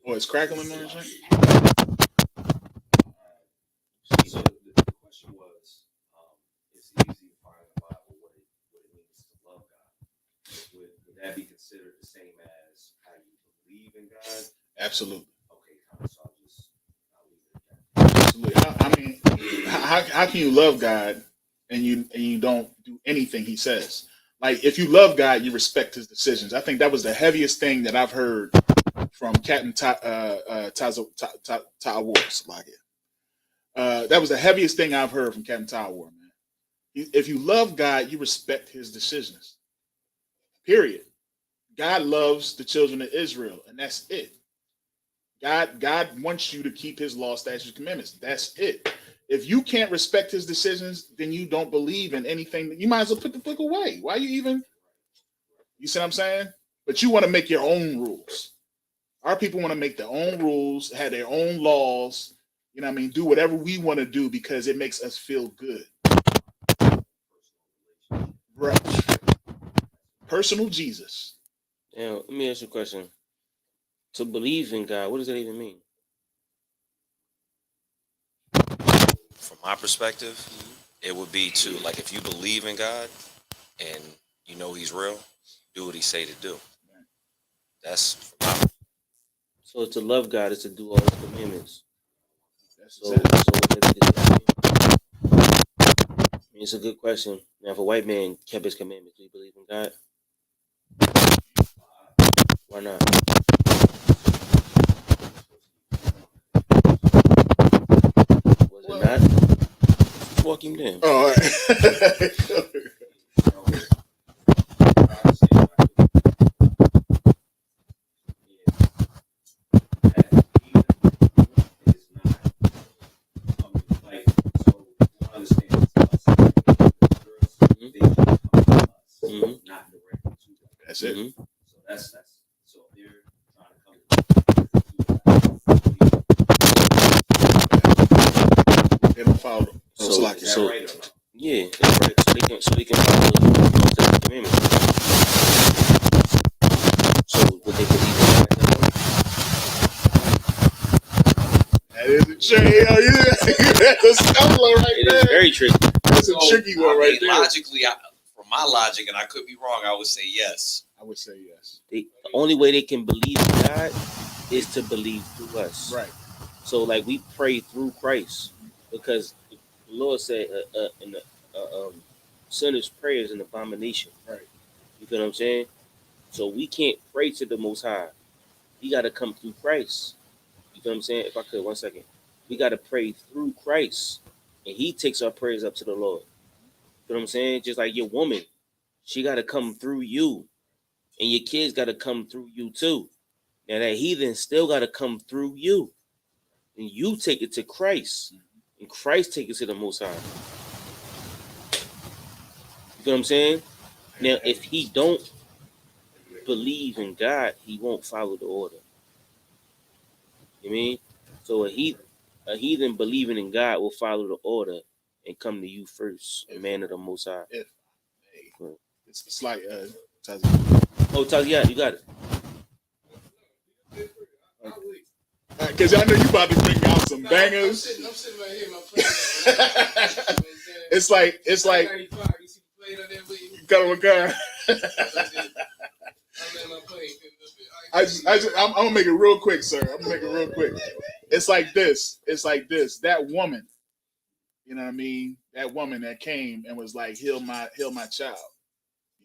Oh, it's crackling on your thing? So the question was, it's easy to find in the Bible what would that be considered the same as how you believe in God? Absolutely. Okay, so I'll leave it at that. Absolutely. I mean, how can you love God and you don't do anything He says? Like, if you love God, you respect His decisions. I think that was the heaviest thing that I've heard from Captain Tawar. That was the heaviest thing I've heard from Captain Tawar, man. If you love God, you respect His decisions. Period. God loves the children of Israel, and that's it. God wants you to keep His law, statutes, commandments. That's it. If you can't respect His decisions, then you don't believe in anything. You might as well put the book away. Why you even? You see what I'm saying? But you want to make your own rules. Our people want to make their own rules, have their own laws. You know what I mean? Do whatever we want to do because it makes us feel good. Right. Personal Jesus. Now, let me ask you a question. To believe in God, what does that even mean? From my perspective, it would be to, like, if you believe in God and you know He's real, do what He say to do. That's So to love God is to do all His commandments. So exactly. what does it mean? It's a good question. Now, if a white man kept his commandments, do you believe in God? Why not? Was it not? Walk him down. Oh, all right. That's it. So that's so if they're trying to come they don't follow them. So, like so right or not? Yeah, that's right. So they can follow the commandments. So would they believe in that? That is a tricky. That's a stumbler right It there. is very tricky. That's a tricky one right there. Logically, from my logic, and I could be wrong, I would say yes. I would say yes. The only way they can believe in God is to believe through us. Right. So, like, we pray through Christ because the Lord said, sinner's prayer is an abomination. Right. You feel what I'm saying? So we can't pray to the Most High. He got to come through Christ. You feel what I'm saying? If I could, 1 second. We got to pray through Christ, and He takes our prayers up to the Lord. You feel what I'm saying? Just like your woman, she got to come through you, and your kids got to come through you too. Now that heathen still got to come through you, and you take it to Christ, and Christ take it to the Most High. You feel what I'm saying? Now, if he don't believe in God, he won't follow the order. You mean? So a heathen believing in God will follow the order and come to you first, a man of the Most High. It's like Tazia, you got it. Because I know you about to bring out some bangers. I'm sitting right here, my friend. It's like. I'm gonna make it real quick, sir. I'm gonna make it real quick. It's like this. That woman, you know what I mean? That woman that came and was like, heal my child.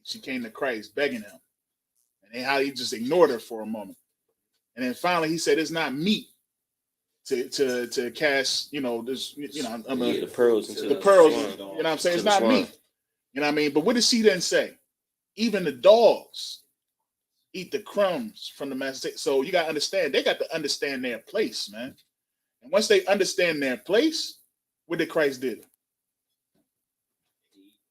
She came to Christ begging him. And then how he just ignored her for a moment. And then finally he said, it's not meat to cast, this, the pearls into the pearls, you know what I'm saying? It's not meat. You know what I mean? But what did she then say? Even the dogs eat the crumbs from the master. So you got to understand, they got to understand their place, man. And once they understand their place, what did Christ do?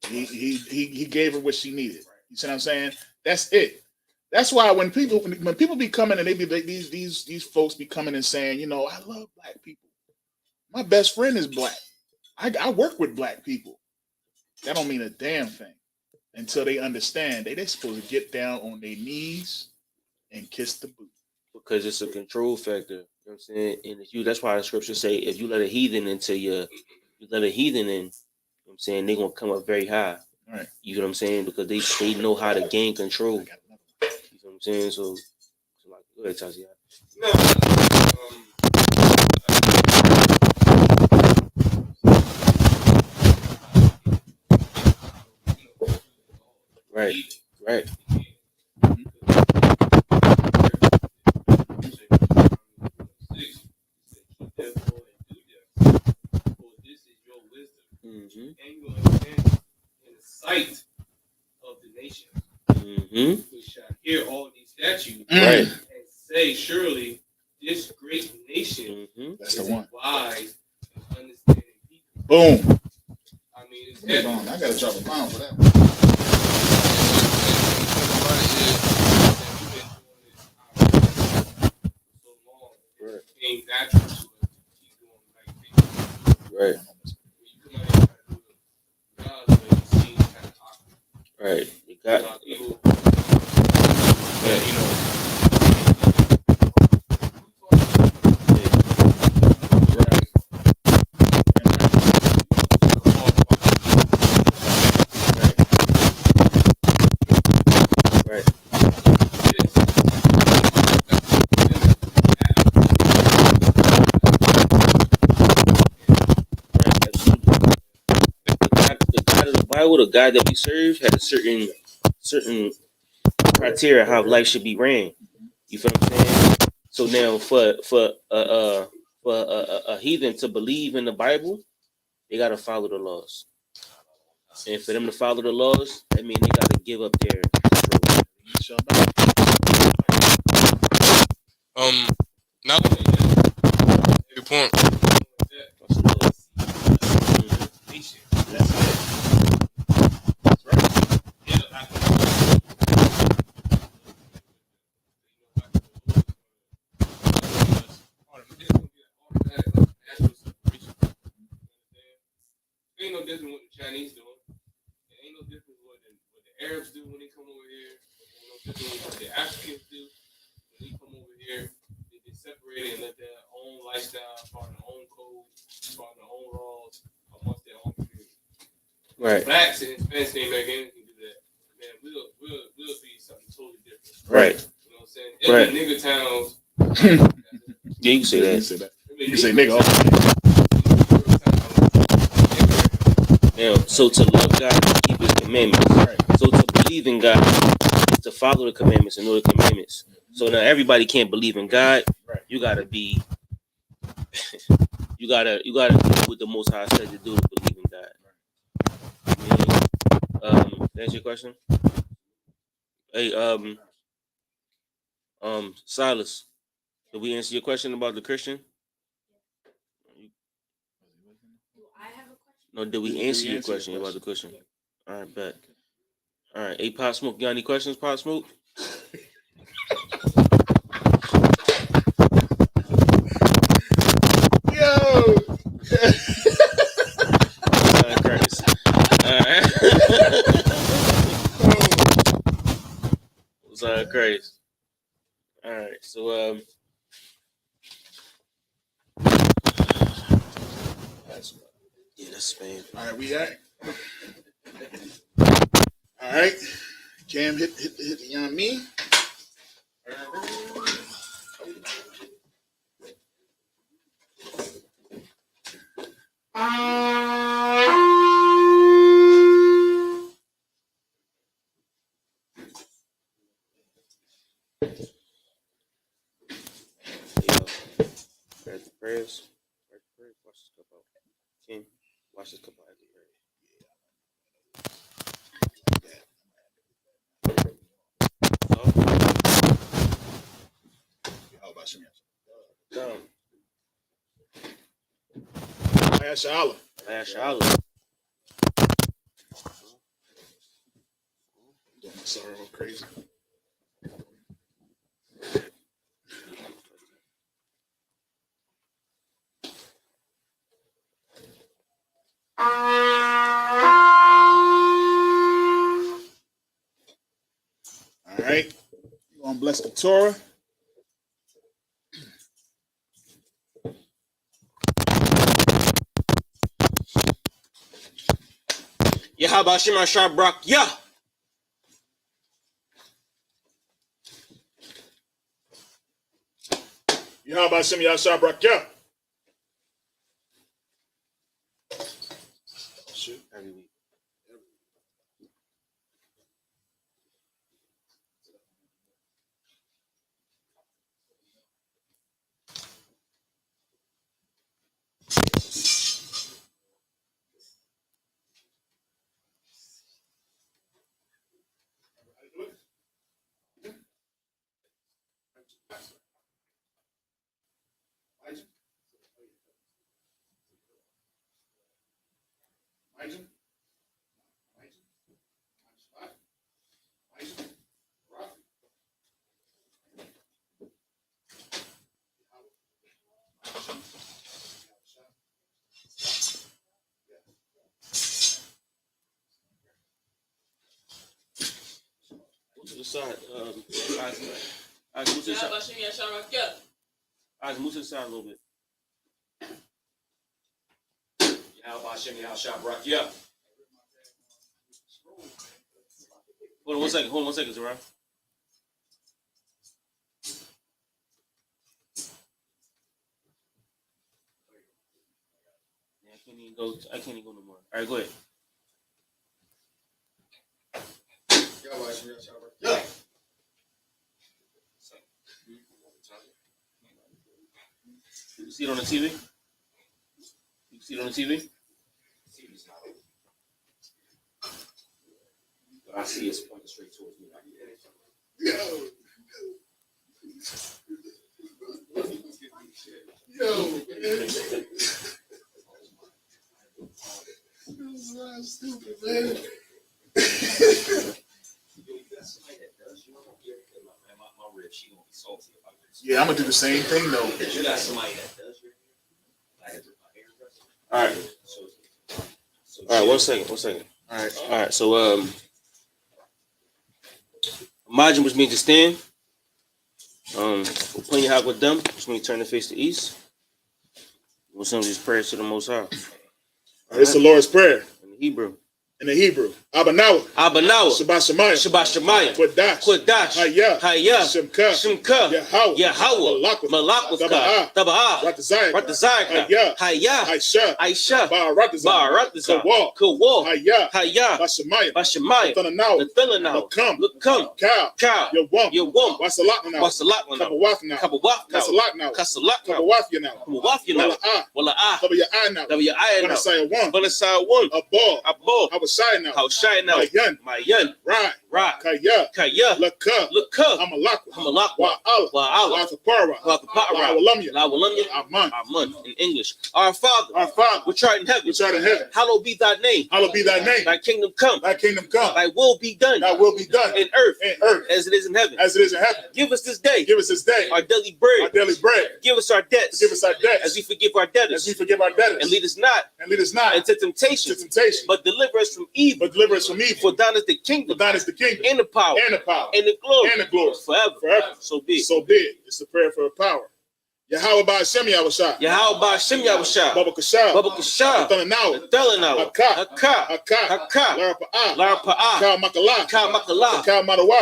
He gave her what she needed. You see what I'm saying? That's it. That's why when people be coming and they be these folks be coming and saying, I love black people. My best friend is black. I work with black people. That don't mean a damn thing until they understand they're supposed to get down on their knees and kiss the boot. Because it's a control factor. You know what I'm saying? And that's why the scriptures say if you let a heathen into you let a heathen in, you know what I'm saying, they're gonna come up very high. Right. You know what I'm saying? Because they know how to gain control. I'm saying? So like, go ahead, Tati. No. Right. Right. Mm-hmm. And you understand in the sight of the nation, we shall hear all these statutes, right, and say, surely this great nation That's is the one. wise and understanding people. Boom. I mean, it's I gotta drop a bomb for that one. So long, it became natural to us to keep doing the right thing. right, When you come out here and try to do it God's way, it seems kind of awkward. right. You got A lot of people, yeah, you know. right. The God of the Bible, the God that we serve, had a certain criteria how life should be ran. You feel what I'm saying? So now, for a heathen to believe in the Bible, they gotta follow the laws. And for them to follow the laws, that means they gotta give up their control. Now every point. Ain't no different what the Chinese doing. It ain't no different what the Arabs do when they come over here. Ain't no different what the Africans do when they come over here. They get separated and let their own lifestyle, follow their own code, follow their own laws amongst their own community. Right. Blacks and Hispanics came back in and do that. Man, we'll be something totally different. Right. You know what I'm saying? Every nigga towns. Yeah, you can say that. You can say nigga. Now, so to love God and keep His commandments. Right. So to believe in God is to follow the commandments and know the commandments. So now everybody can't believe in God. Right. You gotta be. you gotta do what the Most High said to do to believe in God. That's your question. Hey, Silas, did we answer your question about the Christian? No, did we answer your question about the Christian? All right, bet. All right, hey, Pop Smoke, you got any questions, Pop Smoke? Yo! Christ. All right. Sorry, Christ. All right, so yeah, that's Spain. All right, we at. All right, Cam hit the on me. At the prayers. Watch this cup out. King, watch this cup out at the prayer. How about you? Come. Mashallah. Doing my sorrow crazy. All right, you gonna bless the Torah. Yahabashim Ashar Brak Yah. Yahweh Shem Yahshua Brakya. Shoot. Every week. To the side, move to the side. Move to the side a little bit. Yahweh Shem Yahshua Brakya. Hold on 1 second, Zara. Yeah, I can't even go no more. All right, go ahead. Yeah. You see it on the TV? You see it on the TV? I see it's pointing straight towards me. Stupid, man. Yeah, I'm gonna do the same thing though. You got somebody that does your hair? All right. All right, 1 second. All right. So, Majin, which means to stand. Upon your with them, which means turn the face to east. We'll send these prayers to the Most High. It's the Lord's Prayer. In the Hebrew. Abanawa. Shabbat Shemayah. Quadash. Hayah. Shemka. Yahweh. Malakwaka. Taba'ah. Ratazayaka. Hayah. Aisha. Ba'aratazah. Kawal. Hayah. Bashemayah. Nathanawa. Lakum. Cow. Yawam. Wasalakna. Kabawafna. Kasalakna. Kabawafna. Wala'ah. Wiya'ayana. Banasaya 1. Abo. Haushai now. Mayan. Right. Kaya. Laka. Hamalakwa. Wa'ala. Lawalumya. Aman. In English. Our Father. Which art in heaven. Hallowed be thy name. Thy kingdom come. Thy will be done. In earth. As it is in heaven. Give us this day. Our daily bread. Give us our debts. As we forgive our debtors. And lead us not into temptation. But deliver us from evil. For thine is the kingdom. And the power. And the glory. Forever. So be it. It's the prayer for power. Yahweh by Shem Yahshua. Baba Kasha. Thelanawa. Haka. Larapa'ah. Kal Makala. Kal Madawa.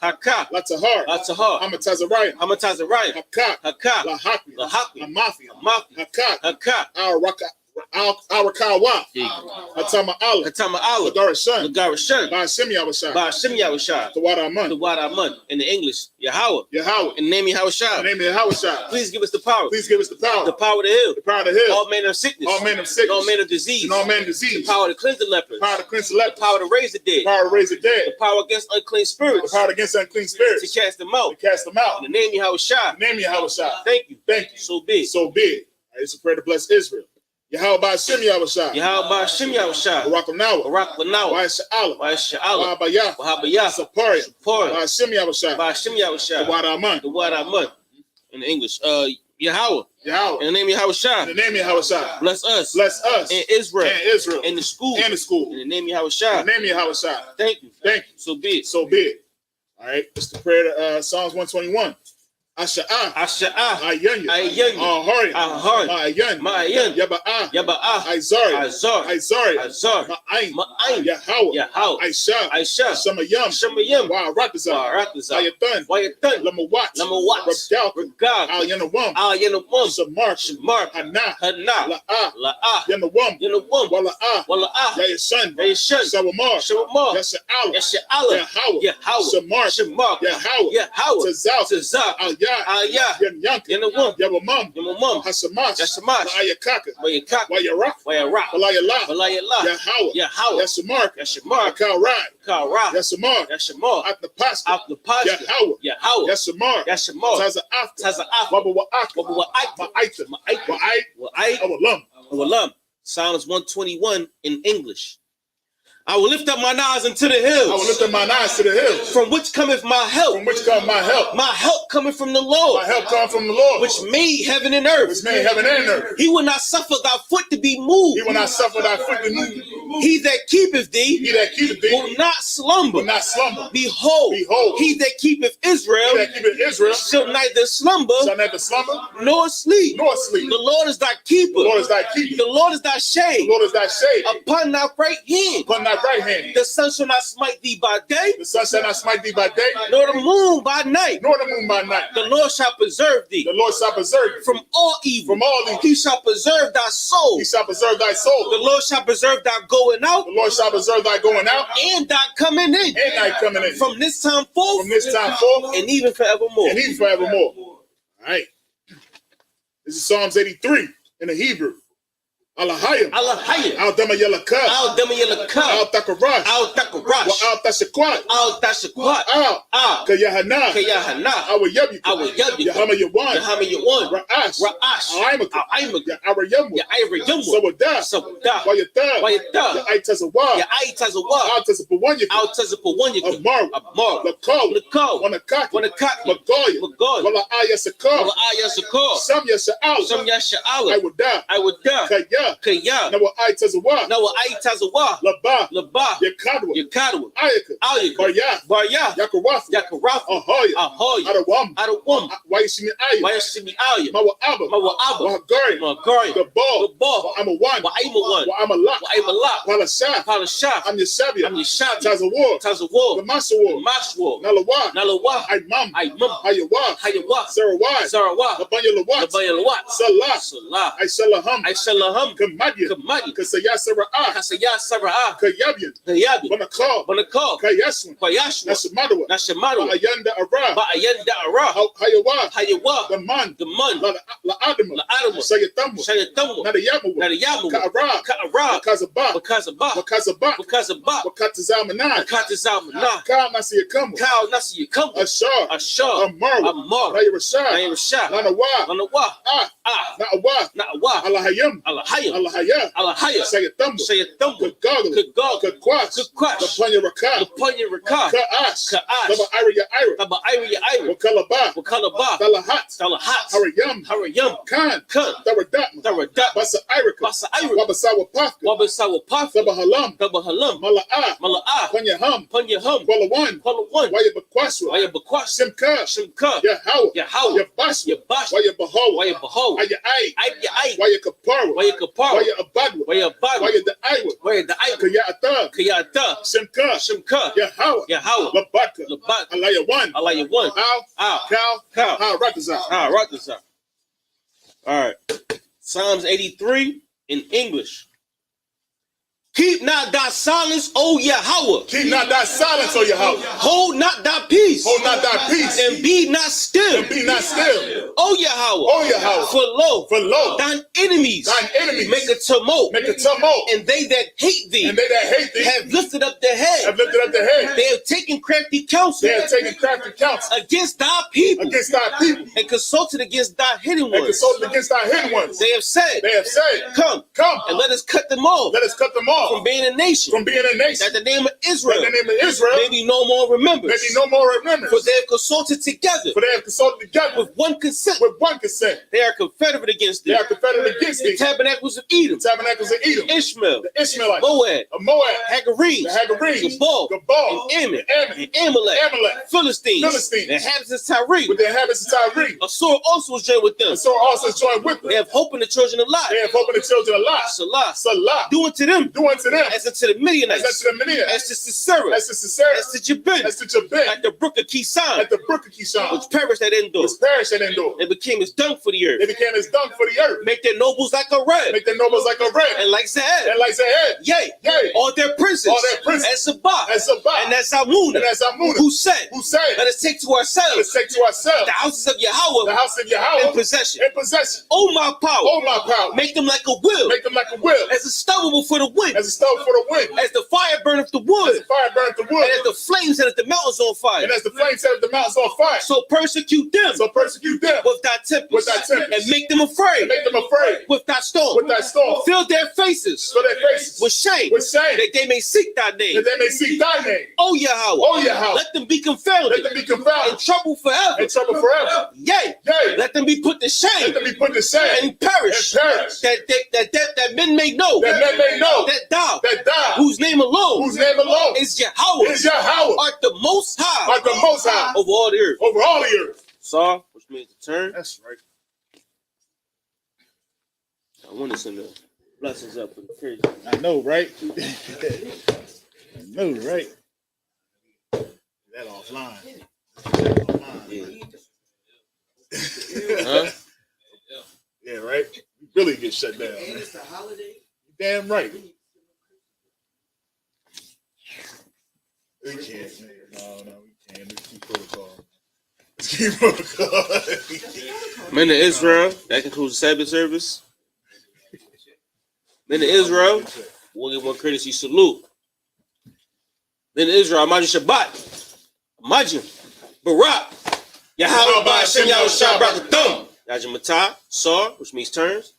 Haka. Latahar. Hamatazariah. Haka. Lahakmi. Amafi. Haka. Our Kawa. Hatama Allah. Lagarashan. By Shem Yahshua. The Aman. In the English, Yahweh. In the name of Yahweh. Please give us the power. The power to heal. All manner of sickness. All manner of disease. The power to cleanse the lepers. The power to raise the dead. The power against unclean spirits. To cast them out. In the name of Yahweh. Thank you. So be it. It's a prayer to bless Israel. Yahweh by Shem Yahshua. Barakanawa. Wa'asha'Allah. Wahabayah. Saparia. By Shem Yahshua. The Aman. In English, Yahweh. In the name of Yahweh. Bless us. And Israel. And the school. In the name of Yahweh. Thank you. So be it. All right. It's the prayer to Psalms 121. Asha'a, Ayanya, Ahari, Ma'ayan, Yaba'a, Izari, Izari, Ma'ain, Yahweh, Aisha, Shamayim, Wa'aratazah, Wayatan, Lamawat, Regag, Al-Yanawam, Shamar, Hana, La'ah, Yanawam, Wala'ah, Yayasan, Sawamar, Yasha'ala, Yahweh, Shamar, Yahweh, Tazah, Al-Yah, Yanawam, Yamamam, Hasamash, Wayakaka, Wayarah, Walayala, Yahweh, Yashamar, Kalrai, Yasamar, Atnapasta, Yahweh, Yasamar, Taza'af, Wabawa'ak, Ma'aita, Awalam. Psalms 121 in English. I will lift up mine eyes unto the hills. From which cometh my help? My help cometh from the Lord. Which made heaven and earth. He will not suffer thy foot to be moved. He that keepeth thee will not slumber. Behold, he that keepeth Israel shall neither slumber nor sleep. The Lord is thy keeper. The Lord is thy shade upon thy right hand. The sun shall not smite thee by day, nor the moon by night. The Lord shall preserve thee from all evil. He shall preserve thy soul. The Lord shall preserve thy going out. And thy coming in. From this time forth. And even forevermore. All right. This is Psalms 83 in the Hebrew. Alahayim, Al-Dama Yelaka, Al-Takarash, Al-Tashakwat, Kayahana, Awayabu, Yahama Yawan, Ra'ash, Aimaka, Arayamu, Sawada, Wayata, Yaitazawa, Altazapawanya, Amar, Lakal, Wanakaki, Magoya, Wala Ayasakar, Samya Sha'ala, I would die. Kaya, Nawa Aitazawa, Laba, Yakadwa, Ayaka, Barya, Yakarafa, Ahoy, Adawam, Wayashimi Aya, Mawa Abba, Wahagari, Gabal, Amawan, Wa'amalak, Palashah, I'm Yeshabia, Tazawar, Masawar, Nalawa, Imam, Hayawa, Sarawai, Labanyalawat, Salah, Aishalaham, Kamadya, Kasaya Sara'ah, Kayabian, Banakal, Kayaswan, Nashamadawa, Ayanda Ara, Hayawa, the Man, La Adama, Sayatamu, Nadayamu, Ka'ara, Bakazaba, Bakatazamana, Kal Nasiyakamu, Ashar, Amar, Rayarashah, Lanawa, Na'awa, Alahaya, Sayatamu, Kakwas, Lapanya Raka, Ka'as, Laba Ira, Wakalaba, Talahat, Harayam, Khan, Taradat, Basa Ira, Wabasawa Pafka, Tabahalam, Mala'ah, Panyaham, Kwalawan, Wayabakwaswa, Simka, Yahweh, Yabash, Wayabaho, Wayakapara, Wayabadwa, Wayadaiwa, Kayata, Simka, Yahweh, Labaka, Alayawan, Kal, Ratazah. All right. Psalms 83 in English. Keep not thy silence, O Yahweh. Keep not thy silence, O Yahweh. Hold not thy peace. Hold not thy peace. And be not still. And be not still. O Yahweh. O Yahweh. For lo, thine enemies make a tumult. And they that hate thee. Have lifted up their head. They have taken crafty counsel. Against thy people. And consulted against thy hidden ones. They have said, Come, and let us cut them off. fall. From being a nation. From being a nation. That the name of Israel. That the name of Israel. May be no more remembered. May be no more remembered. For they have consulted together. For they have consulted together. With one consent. With one consent. They are confederate against thee. They are confederate against thee. The tabernacles of Edom. The tabernacles of Edom. Ishmael. The Ishmaelites. Moab. Moab. Hagarenes. The Hagarenes. Gabal. And Ammon. and Amalek. Philistines. The inhabitants of Tyre. With the inhabitants of Tyre. Assur also is joined with them. Assur also is joined with them. They have hope in the children of Lot. They have hope in the children of Lot. Salah. Do unto them. As unto the Midianites. As unto the Midianites. As to Sisera. As to Sisera. As to Jabin. As to Jabin. At the brook of Kishon. At the brook of Kishon. Which perished at Endor. They became as dung for the earth. They became as dung for the earth. Make their nobles like a red. Make their nobles like a red. And like Zahab. Yea. All their princes. As Sabbath. And as Zalmunna. Who said. Let us take to ourselves. The houses of Yahweh. In possession. Oh my power. Make them like a wheel. As a stubble before the wind. As the fire burneth the wood. And as the flames set the mountains on fire. So persecute them. With thy tempest. And make them afraid. With thy storm. Fill their faces. With shame. That they may seek thy name. Oh Yahweh. Let them be confounded. In trouble forever. Yea. Let them be put to shame. And perish. That men may know. That thou. Whose name alone. Is Yahweh. Art the most high. Over all the earth. Saw, which means to turn. That's right. I want to send the blessings up for the crazy. I know, right? I know, right? That offline. Yeah. Huh? Yeah, right? You really get shut down. And it's the holiday. Damn right. We can't, man. No, we can't. Let's keep protocol. Men of Israel, that concludes the Sabbath service. Men of Israel, we'll give one courtesy salute. Men of Israel, Imagine Shabbat. Imagine Barak. Yahweh Ba'ashem Yahushua Brakathum. Yajim Matah, Sar, which means turns.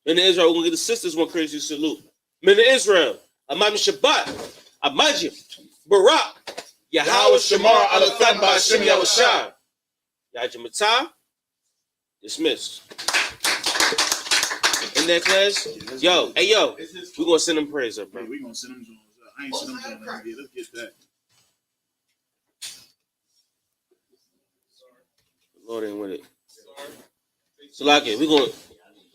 Men of Israel, we're going to give the sisters one courtesy salute. Men of Israel, Imagine Shabbat. Imagine Barak. Yahweh Shamar Alatham Ba'ashem Yahushua. Yajim Matah, dismissed. In that class, yo, we're gonna send them prayers up, bro. We're gonna send them joints up. I ain't sent them joints up yet. Let's get that. The Lord ain't with it. So like it, we're gonna